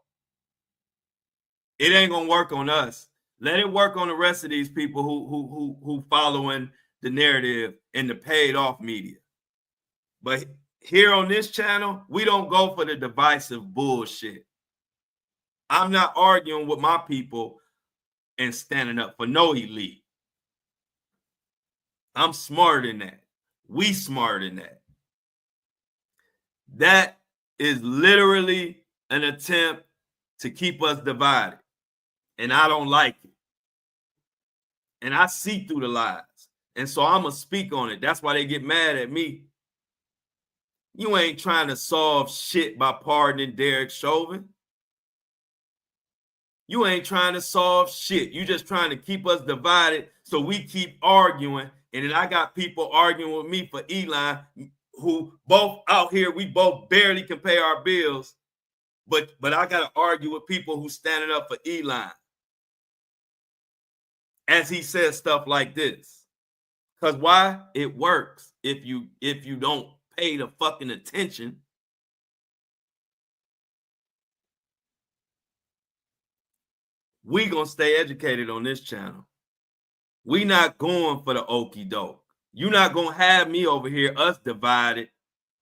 It ain't gonna work on us. Let it work on the rest of these people who following the narrative in the paid off media. But here on this channel, we don't go for the divisive bullshit. I'm not arguing with my people and standing up for no elite. I'm smarter than that. We smarter than that. That is literally an attempt to keep us divided. And I don't like it. And I see through the lies. And so I'm going to speak on it. That's why they get mad at me. You ain't trying to solve shit by pardoning Derek Chauvin. You ain't trying to solve shit. You just trying to keep us divided so we keep arguing. And then I got people arguing with me for Elon, who both out here, we both barely can pay our bills. But I got to argue with people who standing up for Elon as he says stuff like this. Because why? It works if you don't pay the fucking attention. We gonna stay educated on this channel. We not going for the okie doke. You not gonna have me over here, us divided,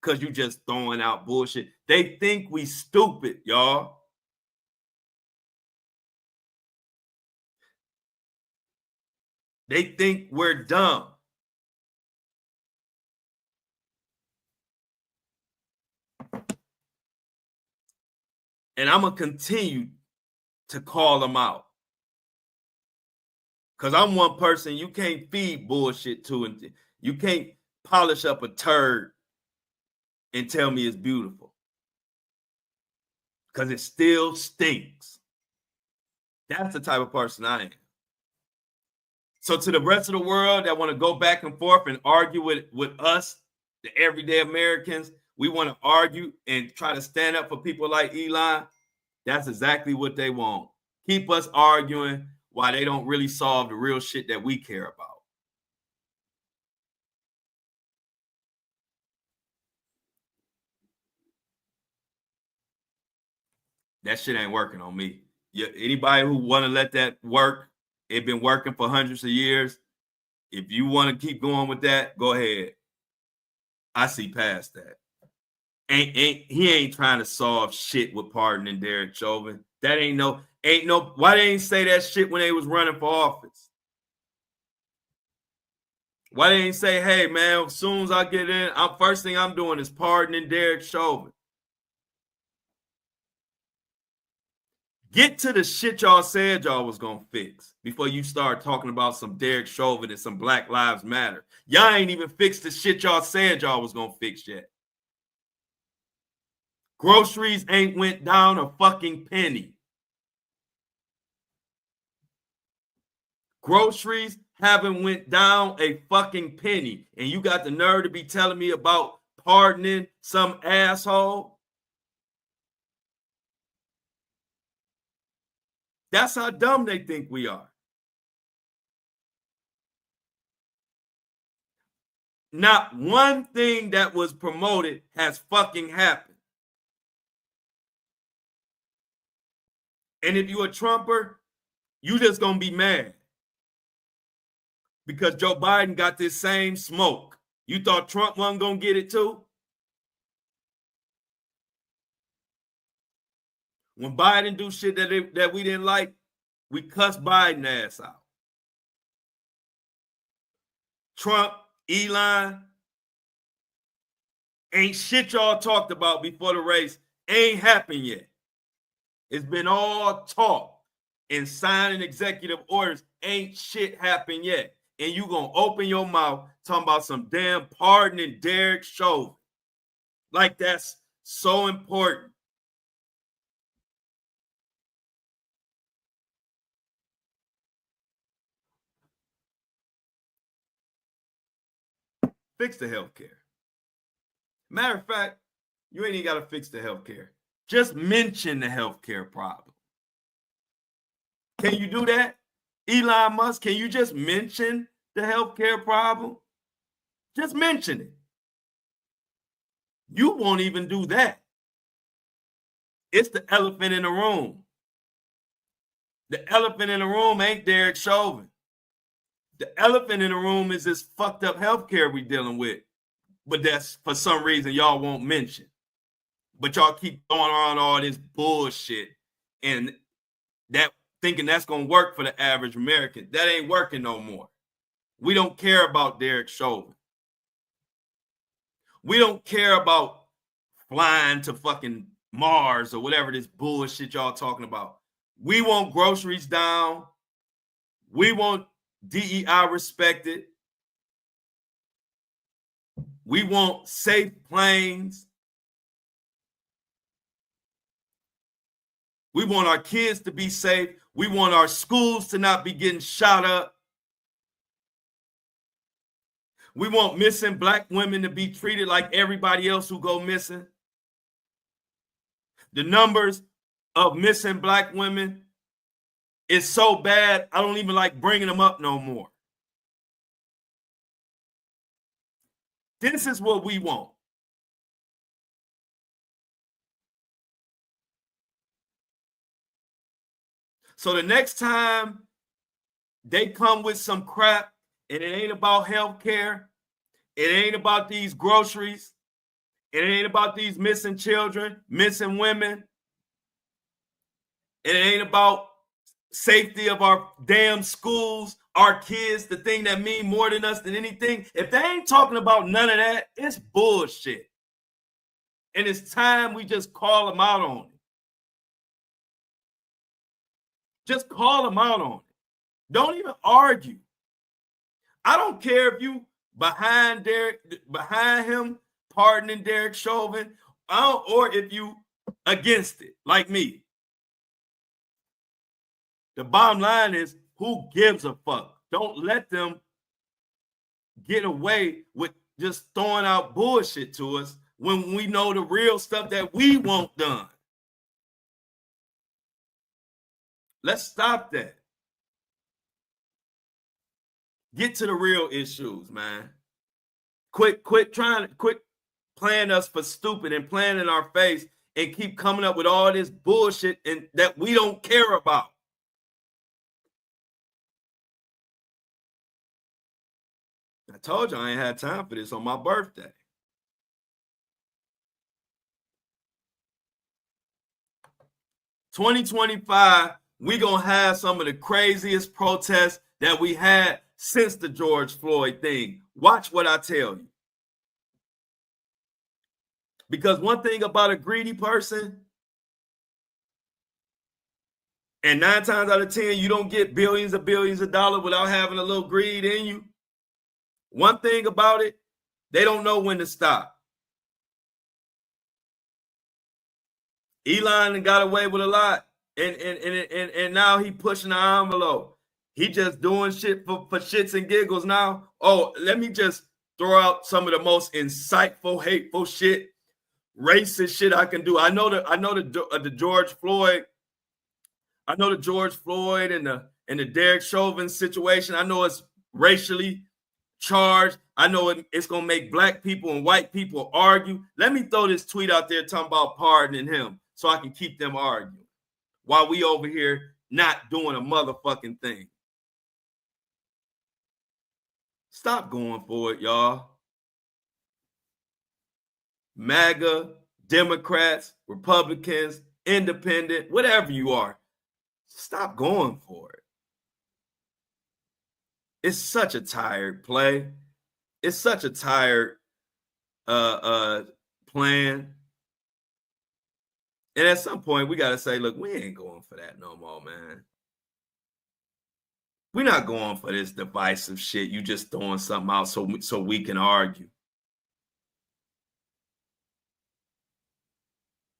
because you just throwing out bullshit. They think we stupid, y'all. They think we're dumb. And I'm going to continue to call them out. Because I'm one person you can't feed bullshit to. And you can't polish up a turd and tell me it's beautiful. Because it still stinks. That's the type of person I am. So to the rest of the world that want to go back and forth and argue with us, the everyday Americans, we want to argue and try to stand up for people like Elon. That's exactly what they want. Keep us arguing while they don't really solve the real shit that we care about. That shit ain't working on me. Anybody who want to let that work, it's been working for hundreds of years. If you want to keep going with that, go ahead. I see past that. He ain't trying to solve shit with pardoning Derek Chauvin. That ain't no. Why they ain't say that shit when they was running for office? Why they ain't say, hey man, as soon as I get in, first thing I'm doing is pardoning Derek Chauvin. Get to the shit y'all said y'all was gonna fix before you start talking about some Derek Chauvin and some Black Lives Matter. Y'all ain't even fixed the shit y'all said y'all was gonna fix yet. Groceries ain't went down a fucking penny. Groceries haven't went down a fucking penny. And you got the nerve to be telling me about pardoning some asshole. That's how dumb they think we are. Not one thing that was promoted has fucking happened. And if you a Trumper, you just gonna be mad. Because Joe Biden got this same smoke. You thought Trump wasn't gonna get it too? When Biden do shit that we didn't like, we cuss Biden ass out. Trump, Elon, ain't shit y'all talked about before the race. Ain't happened yet. It's been all talk and signing executive orders. Ain't shit happened yet. And you gonna open your mouth talking about some damn pardoning Derek Chauvin. Like that's so important. Fix the healthcare. Matter of fact, you ain't even got to fix the healthcare. Just mention the healthcare problem. Can you do that? Elon Musk, can you just mention the healthcare problem? Just mention it. You won't even do that. It's the elephant in the room. The elephant in the room ain't Derek Chauvin. The elephant in the room is this fucked up healthcare we dealing with. But that's for some reason y'all won't mention. But y'all keep throwing around all this bullshit and that thinking that's gonna work for the average American. That ain't working no more. We don't care about Derek Chauvin. We don't care about flying to fucking Mars or whatever this bullshit y'all talking about. We want groceries down. We want DEI respected. We want safe planes. We want our kids to be safe. We want our schools to not be getting shot up. We want missing Black women to be treated like everybody else who go missing. The numbers of missing Black women is so bad, I don't even like bringing them up no more. This is what we want. So the next time they come with some crap and it ain't about healthcare, it ain't about these groceries, it ain't about these missing children, missing women, it ain't about safety of our damn schools, our kids, the thing that mean more than us than anything. If they ain't talking about none of that, it's bullshit. And it's time we just call them out on it. Just call them out on it. Don't even argue. I don't care if you behind him, pardoning Derek Chauvin, or if you against it, like me. The bottom line is, who gives a fuck? Don't let them get away with just throwing out bullshit to us when we know the real stuff that we want done. Let's stop that. Get to the real issues, man. Quit playing us for stupid and playing in our face and keep coming up with all this bullshit and that we don't care about. I told you I ain't had time for this on my birthday. (2025), we gonna have some of the craziest protests that we had since the George Floyd thing. Watch what I tell you. Because one thing about a greedy person, and 9 times out of 10, you don't get billions of dollars without having a little greed in you. One thing about it, they don't know when to stop. Elon got away with a lot, and now he pushing the envelope. He just doing shit for shits and giggles now. Oh, let me just throw out some of the most insightful, hateful shit, racist shit I can do. I know the George Floyd. I know the George Floyd and the Derek Chauvin situation. I know it's racially charged. I know it's gonna make black people and white people argue. Let me throw this tweet out there talking about pardoning him so I can keep them arguing while we over here not doing a motherfucking thing. Stop going for it, y'all. MAGA, Democrats, Republicans, independent, whatever you are, stop going for it. It's such a tired play. It's such a tired plan. And at some point, we got to say, look, we ain't going for that no more, man. We're not going for this divisive shit. You just throwing something out so we can argue.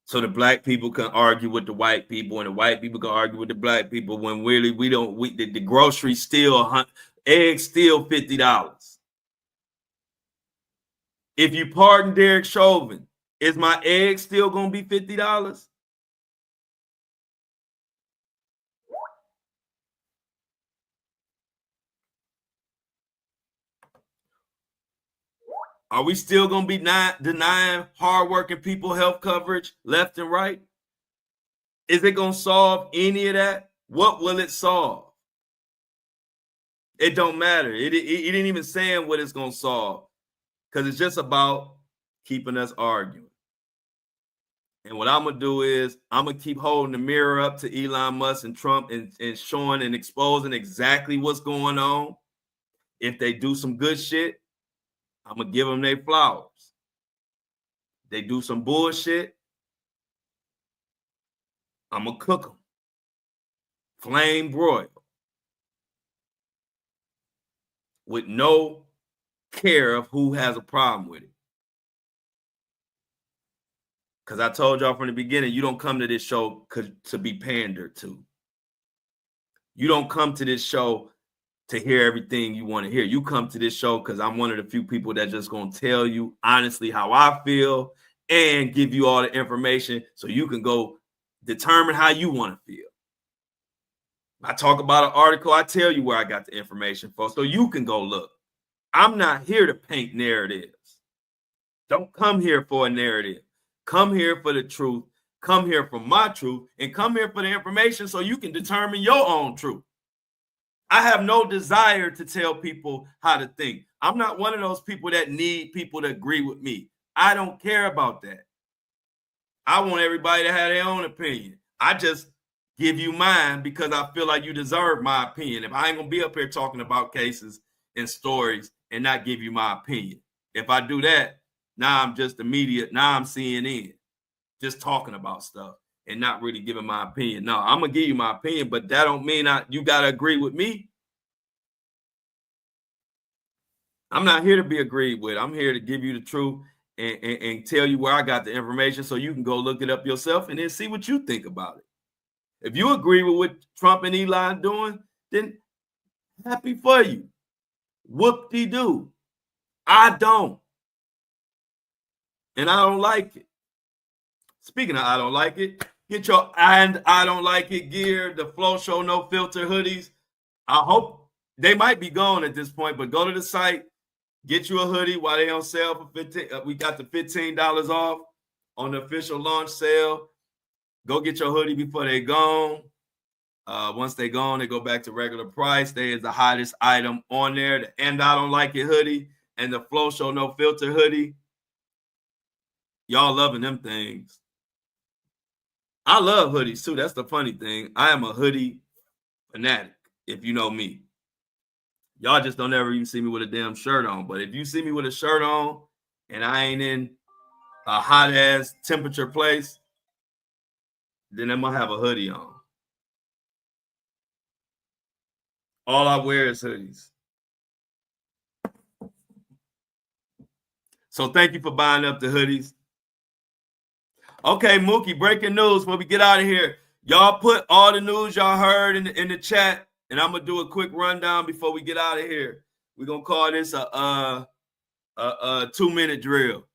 So the black people can argue with the white people and the white people can argue with the black people when really the groceries still, eggs still $50. If you pardon Derek Chauvin, is my egg still going to be $50? Are we still going to be denying hardworking people health coverage left and right? Is it going to solve any of that? What will it solve? It don't matter. It ain't even saying what it's going to solve because it's just about keeping us arguing. And what I'm going to do is I'm going to keep holding the mirror up to Elon Musk and Trump and showing and exposing exactly what's going on. If they do some good shit, I'm going to give them their flowers. They do some bullshit, I'm going to cook them. Flame broil. With no care of who has a problem with it. Because I told y'all from the beginning, you don't come to this show to be pandered to. You don't come to this show to hear everything you want to hear. You come to this show because I'm one of the few people that just going to tell you honestly how I feel and give you all the information so you can go determine how you want to feel. I talk about an article, I tell you where I got the information for so you can go look. I'm not here to paint narratives. Don't come here for a narrative. Come here for the truth. Come here for my truth and come here for the information so you can determine your own truth. I have no desire to tell people how to think. I'm not one of those people that need people to agree with me. I don't care about that. I want everybody to have their own opinion. I just give you mine because I feel like you deserve my opinion. If I ain't going to be up here talking about cases and stories and not give you my opinion. If I do that, now I'm just immediate. Now I'm CNN, just talking about stuff and not really giving my opinion. No, I'm going to give you my opinion, but that don't mean you got to agree with me. I'm not here to be agreed with. I'm here to give you the truth and tell you where I got the information so you can go look it up yourself and then see what you think about it. If you agree with what Trump and Elon doing, then happy for you. Whoop-de-doo. I don't. And I don't like it. Speaking of I don't like it, get your and I don't like it gear, the Flow Show No Filter hoodies. I hope they might be gone at this point, but go to the site, get you a hoodie while they on sale for $15. We got the $15 off on the official launch sale. Go get your hoodie before they gone. Once they gone, they go back to regular price. They is the hottest item on there. The And I Don't Like It hoodie and the Flow Show No Filter hoodie. Y'all loving them things. I love hoodies too. That's the funny thing. I am a hoodie fanatic, if you know me. Y'all just don't ever even see me with a damn shirt on. But if you see me with a shirt on and I ain't in a hot ass temperature place, then I'm gonna have a hoodie on. All I wear is hoodies. So thank you for buying up the hoodies. Okay, Mookie, breaking news before we get out of here. Y'all put all the news y'all heard in the chat, and I'm going to do a quick rundown before we get out of here. We're going to call this a a 2-minute drill.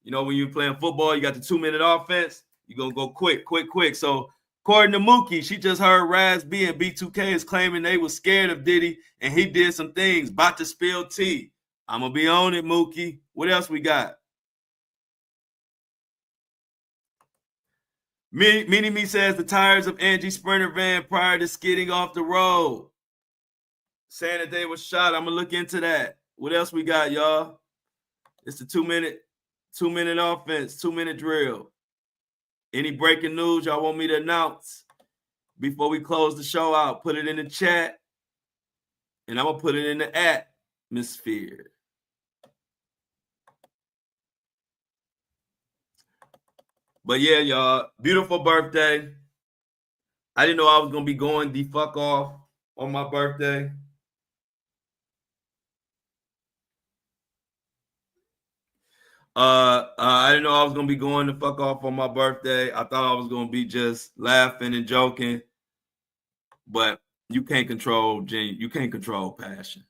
You know, when you're playing football, you got the 2-minute offense. You're going to go quick. So according to Mookie, she just heard Raz B and B2K is claiming they were scared of Diddy and he did some things, about to spill tea. I'm going to be on it, Mookie. What else we got? Meanie Me says the tires of Angie Sprinter van prior to skidding off the road, saying that they were shot. I'm going to look into that. What else we got, y'all? It's the 2-minute offense, 2-minute drill. Any breaking news y'all want me to announce before we close the show out? Put it in the chat, and I'm going to put it in the atmosphere. But yeah, y'all, beautiful birthday. I didn't know I was going to be going the fuck off on my birthday. I didn't know I was going to be going the fuck off on my birthday. I thought I was going to be just laughing and joking. But you can't control passion.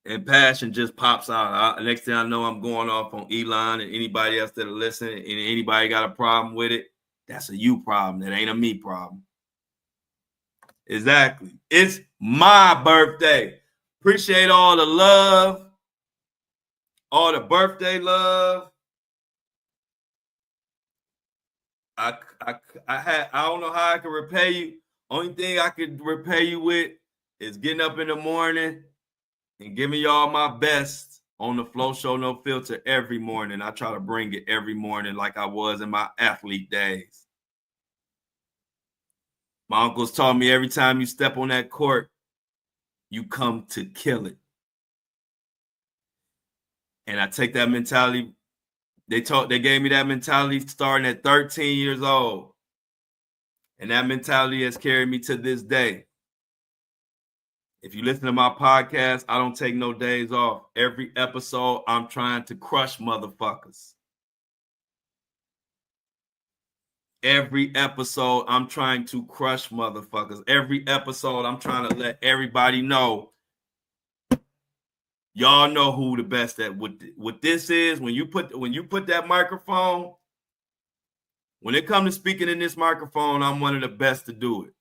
And passion just pops out. Next thing I know, I'm going off on Elon and anybody else that are listening. And anybody got a problem with it, that's a you problem. That ain't a me problem. Exactly. It's my birthday. Appreciate all the love, all the birthday love. I don't know how I can repay you. Only thing I could repay you with is getting up in the morning and giving y'all my best on the Flow Show No Filter every morning. I try to bring it every morning like I was in my athlete days. My uncles taught me every time you step on that court, you come to kill it. And I take that mentality. They gave me that mentality starting at 13 years old. And that mentality has carried me to this day. If you listen to my podcast, I don't take no days off. Every episode, I'm trying to crush motherfuckers. Every episode, I'm trying to crush motherfuckers. Every episode, I'm trying to let everybody know. Y'all know who the best at what this is. When you put that microphone, when it comes to speaking in this microphone, I'm one of the best to do it.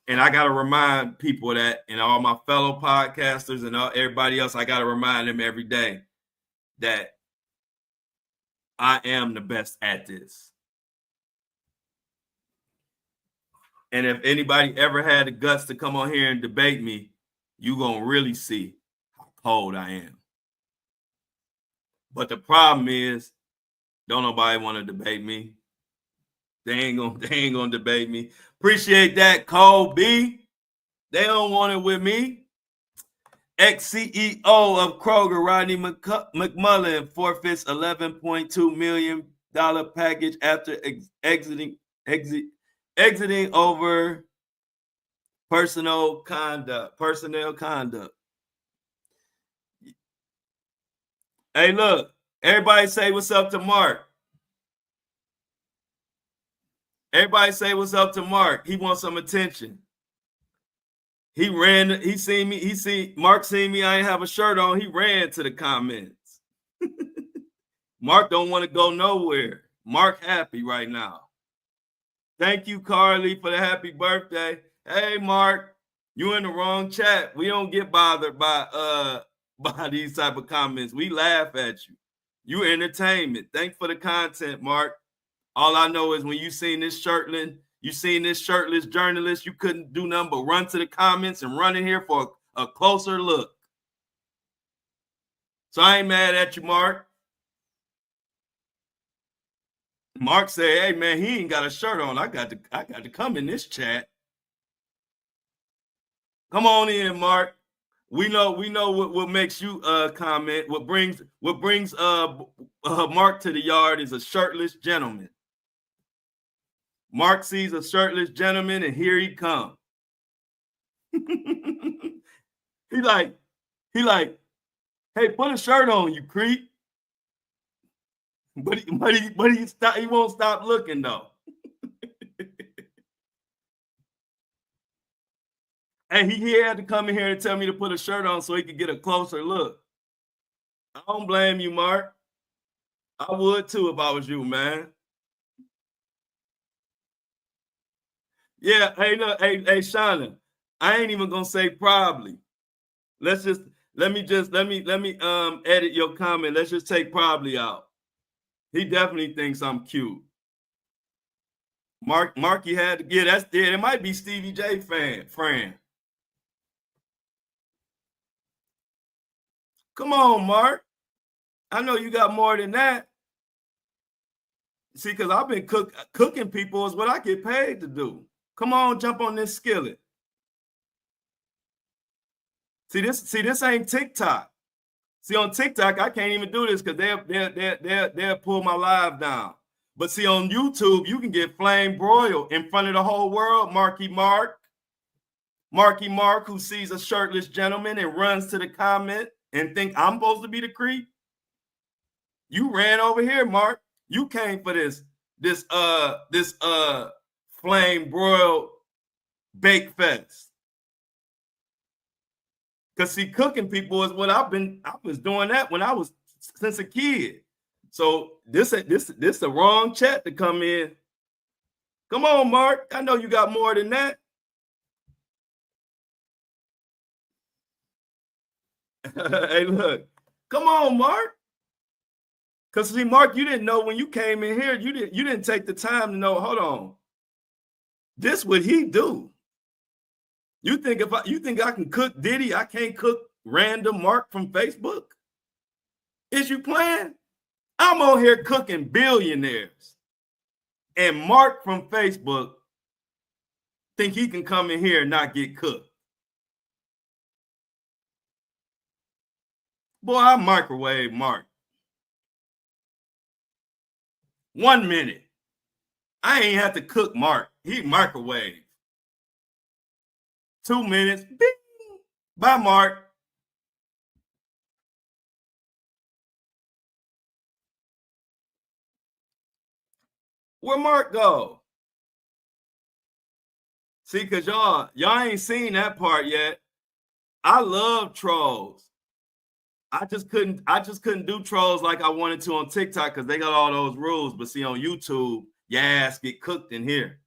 And I got to remind people of that, and all my fellow podcasters and everybody else, I got to remind them every day that I am the best at this. And if anybody ever had the guts to come on here and debate me, you're going to really see how cold I am. But the problem is, don't nobody want to debate me. They ain't gonna debate me. Appreciate that, Cole B. They don't want it with me. Ex-CEO of Kroger, Rodney McMullen, forfeits $11.2 million package after exiting over personnel conduct. Hey, look, everybody say what's up to Mark. Everybody say what's up to Mark. He wants some attention. Mark seen me, I ain't have a shirt on. He ran to the comments. Mark don't want to go nowhere. Mark happy right now. Thank you, Carly, for the happy birthday. Hey, Mark, you in the wrong chat. We don't get bothered by these type of comments. We laugh at you. You entertainment. Thanks for the content, Mark. All I know is when you seen this shirtless journalist, you couldn't do nothing but run to the comments and run in here for a closer look. So I ain't mad at you, Mark. Mark said, hey, man, he ain't got a shirt on. I got to come in this chat. Come on in, Mark. We know what makes you comment. What brings Mark to the yard is a shirtless gentleman. Mark sees a shirtless gentleman, and here he comes. he like, hey, put a shirt on, you creep. But he won't stop looking though. Hey, he had to come in here and tell me to put a shirt on so he could get a closer look. I don't blame you, Mark. I would too if I was you, man. Yeah, hey, look, hey, Shauna, I ain't even gonna say probably. Let me edit your comment. Let's just take probably out. He definitely thinks I'm cute. Marky had to get that's there. It might be Stevie J friend. Come on, Mark. I know you got more than that. See, because I've been cooking people is what I get paid to do. Come on, jump on this skillet. See this ain't TikTok. See, on TikTok, I can't even do this because they'll pull my live down. But see, on YouTube, you can get flame broiled in front of the whole world. Marky Mark, who sees a shirtless gentleman and runs to the comment and think I'm supposed to be the creep. You ran over here, Mark. You came for this flame broiled bake fest. Because see, cooking people is what I was doing that when I was since a kid. So this the wrong chat to come in. Come on, Mark. I know you got more than that. Hey, look. Come on, Mark. Because see, Mark, you didn't know when you came in here, you didn't take the time to know, hold on. This what he do. You think I can cook Diddy, I can't cook random Mark from Facebook? Is you playing? I'm on here cooking billionaires. And Mark from Facebook think he can come in here and not get cooked. Boy, I microwave Mark. 1 minute. I ain't have to cook Mark. He microwave. 2 minutes. Bing. Bye, Mark. Where Mark go? See, because y'all ain't seen that part yet. I love trolls. I just couldn't do trolls like I wanted to on TikTok because they got all those rules. But see, on YouTube, your ass get cooked in here.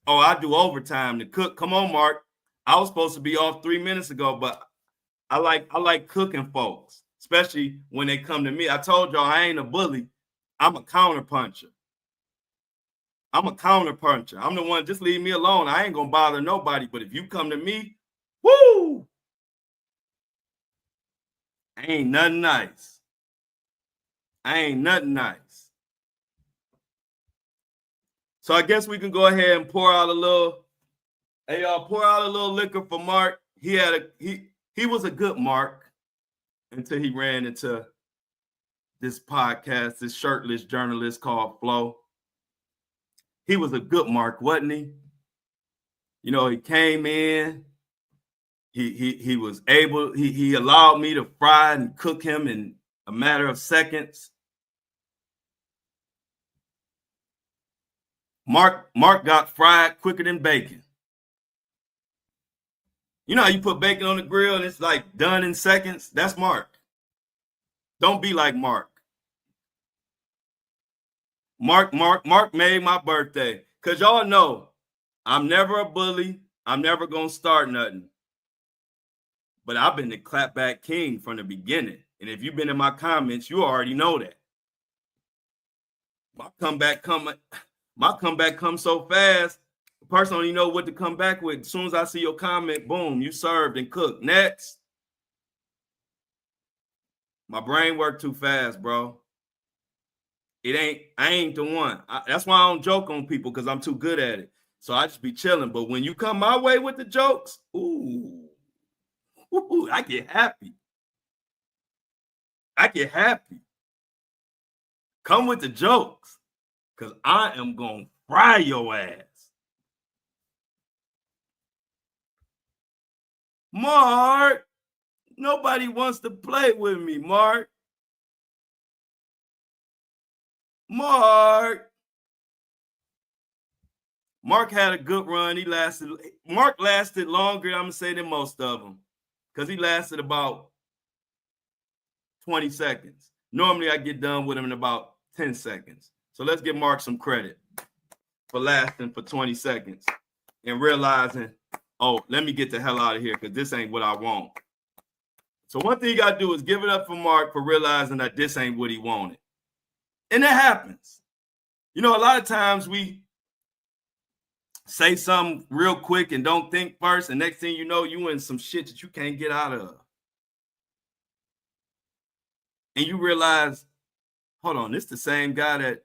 Oh, I do overtime to cook. Come on, Mark. I was supposed to be off 3 minutes ago, but I like cooking folks, especially when they come to me. I told y'all I ain't a bully. I'm a counter puncher. I'm the one, just leave me alone. I ain't gonna bother nobody. But if you come to me, woo! Ain't nothing nice. So I guess we can go ahead and pour out a little. Hey, y'all, pour out a little liquor for Mark. He was a good Mark until he ran into this podcast, this shirtless journalist called Flo. He was a good Mark, wasn't he? You know, he came in. He was able. He allowed me to fry and cook him in a matter of seconds. Mark got fried quicker than bacon. You know how you put bacon on the grill and it's like done in seconds? That's Mark. Don't be like Mark. Mark made my birthday. Because y'all know I'm never a bully. I'm never going to start nothing. But I've been the clapback king from the beginning. And if you've been in my comments, you already know that. My comeback comes so fast, the person don't even know what to come back with. As soon as I see your comment, boom, you served and cooked. Next. My brain worked too fast, bro. I ain't the one. That's why I don't joke on people, because I'm too good at it. So I just be chilling. But when you come my way with the jokes, ooh, I get happy. Come with the jokes, because I am going to fry your ass. Mark, nobody wants to play with me, Mark. Mark had a good run. Mark lasted longer, I'm going to say, than most of them, because he lasted about 20 seconds. Normally, I get done with him in about 10 seconds. So let's give Mark some credit for lasting for 20 seconds and realizing, oh, let me get the hell out of here because this ain't what I want. So one thing you got to do is give it up for Mark for realizing that this ain't what he wanted. And that happens. You know, a lot of times we say something real quick and don't think first, and next thing you know, you in some shit that you can't get out of. And you realize, hold on, this is the same guy that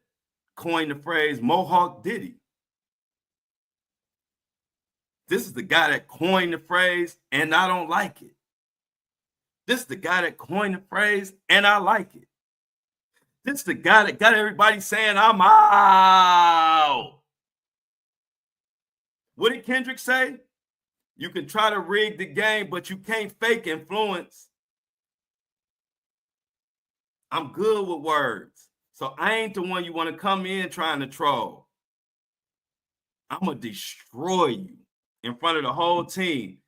coined the phrase Mohawk Diddy. This is the guy that coined the phrase, and I don't like it. This is the guy that coined the phrase, and I like it. This is the guy that got everybody saying, I'm out. What did Kendrick say? You can try to rig the game, but you can't fake influence. I'm good with words. So I ain't the one you want to come in trying to troll. I'm going to destroy you in front of the whole team.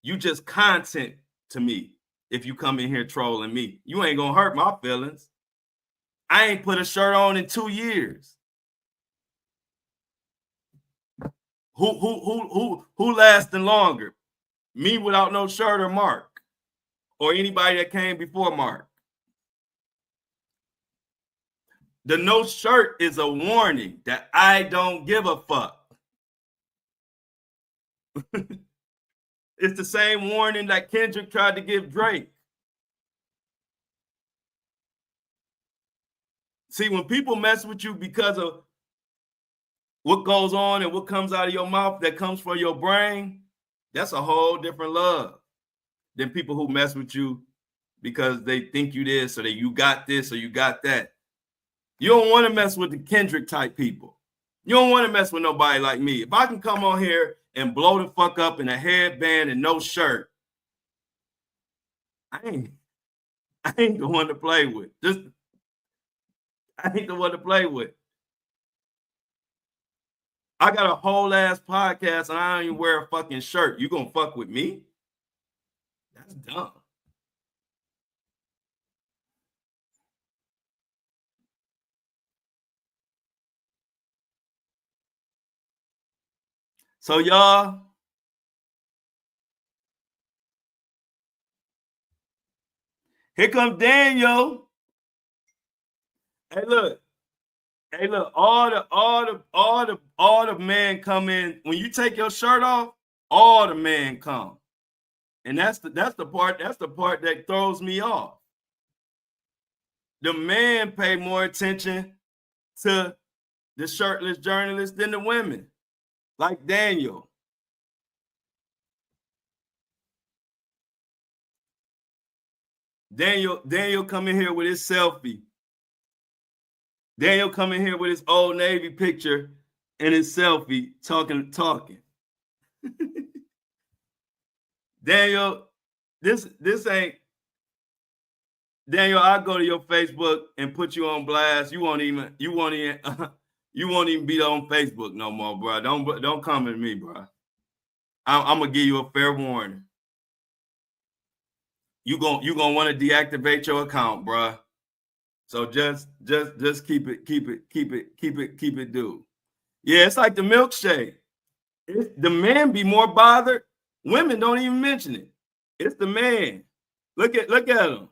You just content to me if you come in here trolling me. You ain't going to hurt my feelings. I ain't put a shirt on in 2 years. Who lasting longer? Me without no shirt or Mark? Or anybody that came before Mark? The no shirt is a warning that I don't give a fuck. It's the same warning that Kendrick tried to give Drake. See, when people mess with you because of what goes on and what comes out of your mouth that comes from your brain, that's a whole different love than people who mess with you because they think you this or that you got this or you got that. You don't want to mess with the Kendrick type people. You don't want to mess with nobody like me. If I can come on here and blow the fuck up in a headband and no shirt, I ain't the one to play with. I ain't the one to play with. I got a whole ass podcast and I don't even wear a fucking shirt. You gonna fuck with me? That's dumb. So y'all, here comes Daniel. Hey, look. All the men come in. When you take your shirt off, all the men come. And that's the part that throws me off. The men pay more attention to the shirtless journalists than the women. Like Daniel. Daniel come in here with his selfie. Daniel come in here with his Old Navy picture and his selfie talking. Daniel, this ain't Daniel. I go to your Facebook and put you on blast. You won't even be on Facebook no more, bro. Don't come at me, bro. I'm gonna give you a fair warning. You gonna want to deactivate your account, bro. So just keep it, dude. Yeah, it's like the milkshake. The men be more bothered. Women don't even mention it. It's the man. Look at him.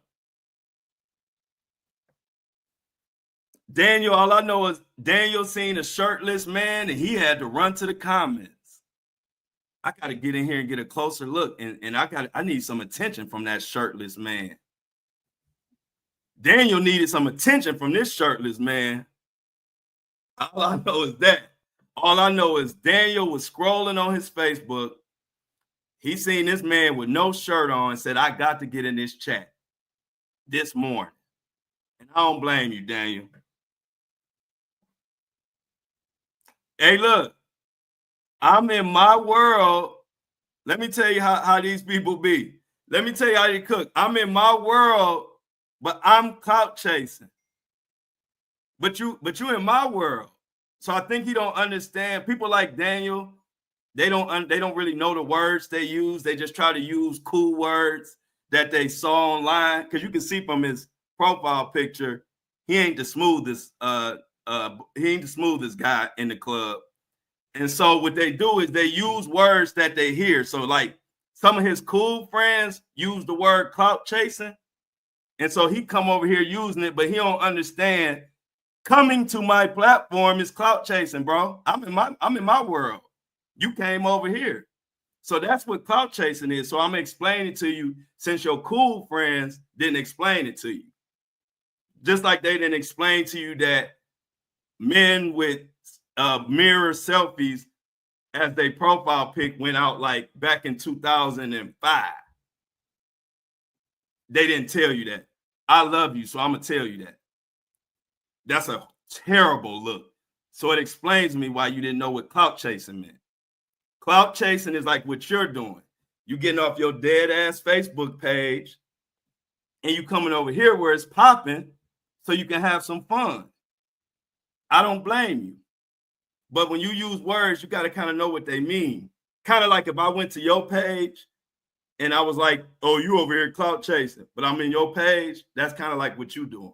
Daniel, all I know is Daniel seen a shirtless man and he had to run to the comments. I got to get in here and get a closer look, and I need some attention from that shirtless man. Daniel needed some attention from this shirtless man. All I know is that. All I know is Daniel was scrolling on his Facebook. He seen this man with no shirt on and said, I got to get in this chat this morning. And I don't blame you, Daniel. Hey, look, I'm in my world. Let me tell you how these people be. Let me tell you how they cook. I'm in my world, but I'm clout chasing. But you in my world. So I think he don't understand. People like Daniel, they don't really know the words they use. They just try to use cool words that they saw online. Because you can see from his profile picture, he ain't the smoothest. He ain't the smoothest guy in the club. And so what they do is they use words that they hear. So like some of his cool friends use the word clout chasing. And so he come over here using it, but he don't understand coming to my platform is clout chasing, bro. I'm in my world. You came over here. So that's what clout chasing is. So I'm explaining to you since your cool friends didn't explain it to you. Just like they didn't explain to you that men with mirror selfies as their profile pic went out like back in 2005. They didn't tell you that. I love you, so I'm going to tell you that. That's a terrible look. So it explains to me why you didn't know what clout chasing meant. Clout chasing is like what you're doing. You getting off your dead ass Facebook page and you coming over here where it's popping so you can have some fun. I don't blame you. But when you use words, you got to kind of know what they mean. Kind of like if I went to your page and I was like, oh, you over here clout chasing, but I'm in your page, that's kind of like what you doing.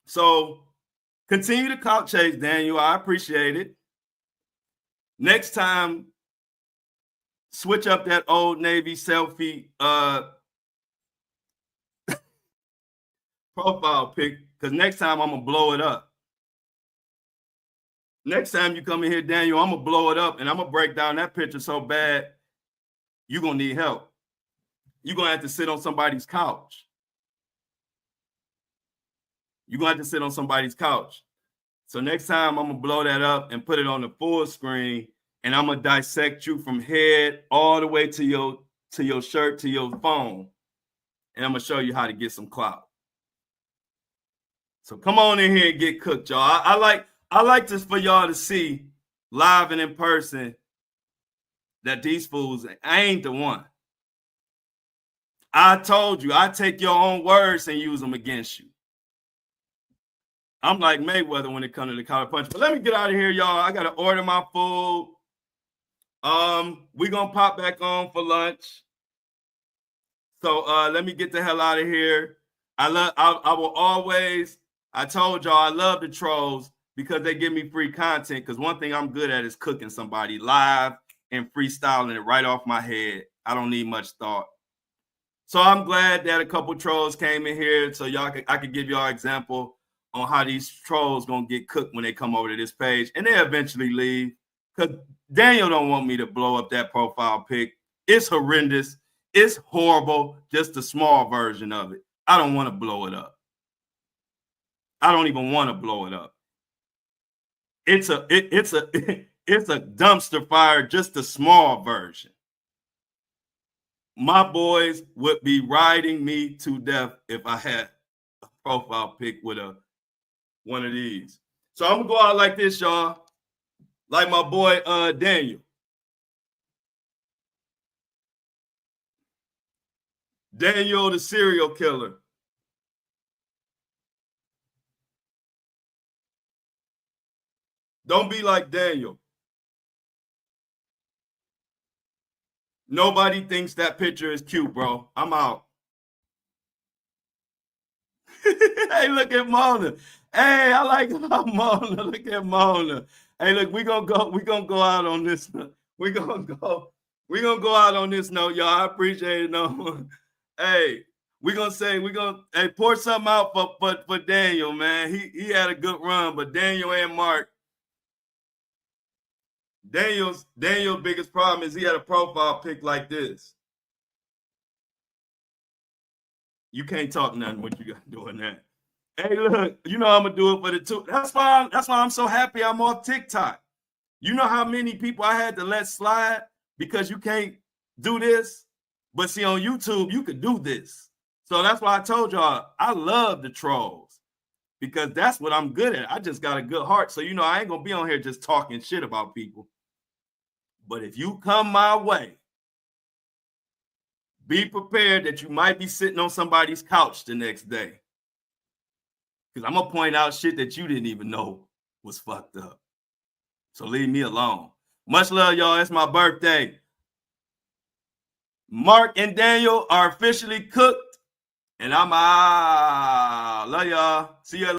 So continue to clout chase, Daniel. I appreciate it. Next time, switch up that Old Navy selfie profile pic, because next time I'm going to blow it up. Next time you come in here, Daniel, I'm going to blow it up and I'm going to break down that picture so bad, you're going to need help. You're going to have to sit on somebody's couch. You're going to have to sit on somebody's couch. So next time I'm going to blow that up and put it on the full screen, and I'm going to dissect you from head all the way to your shirt, to your phone. And I'm going to show you how to get some clout. So come on in here and get cooked, y'all. I like this for y'all to see live and in person that these fools, I ain't the one. I told you, I take your own words and use them against you. I'm like Mayweather when it comes to the collar punch. But let me get out of here, y'all. I got to order my food. We're going to pop back on for lunch. So let me get the hell out of here. I will always, I told y'all, I love the trolls because they give me free content. Because one thing I'm good at is cooking somebody live and freestyling it right off my head. I don't need much thought. So I'm glad that a couple trolls came in here so I could give y'all an example on how these trolls gonna get cooked when they come over to this page, and they eventually leave. Because Daniel don't want me to blow up that profile pic. It's horrendous. It's horrible. Just a small version of it. I don't want to blow it up. I don't even want to blow it up. It's a dumpster fire, just a small version. My boys would be riding me to death if I had a profile pic with one of these. So I'm gonna go out like this, y'all. Like my boy Daniel. Daniel the serial killer. Don't be like Daniel. Nobody thinks that picture is cute, bro. I'm out. Hey, look at Mona. Hey, I like Mona. Look at Mona. Hey, look, we're gonna go out on this. We're gonna go out on this note, y'all. I appreciate it. No. Hey, hey, pour something out for Daniel, man. He had a good run, but Daniel and Mark. Daniel's biggest problem is he had a profile pic like this. You can't talk nothing what you got doing that. Hey, look, you know I'm gonna do it for the two. That's why I'm so happy I'm off TikTok. You know how many people I had to let slide because you can't do this? But see, on YouTube, you could do this. So that's why I told y'all I love the trolls because that's what I'm good at. I just got a good heart. So, you know, I ain't gonna be on here just talking shit about people. But if you come my way, be prepared that you might be sitting on somebody's couch the next day. Because I'm going to point out shit that you didn't even know was fucked up. So leave me alone. Much love, y'all. It's my birthday. Mark and Daniel are officially cooked, and I'm out. Love y'all. See you.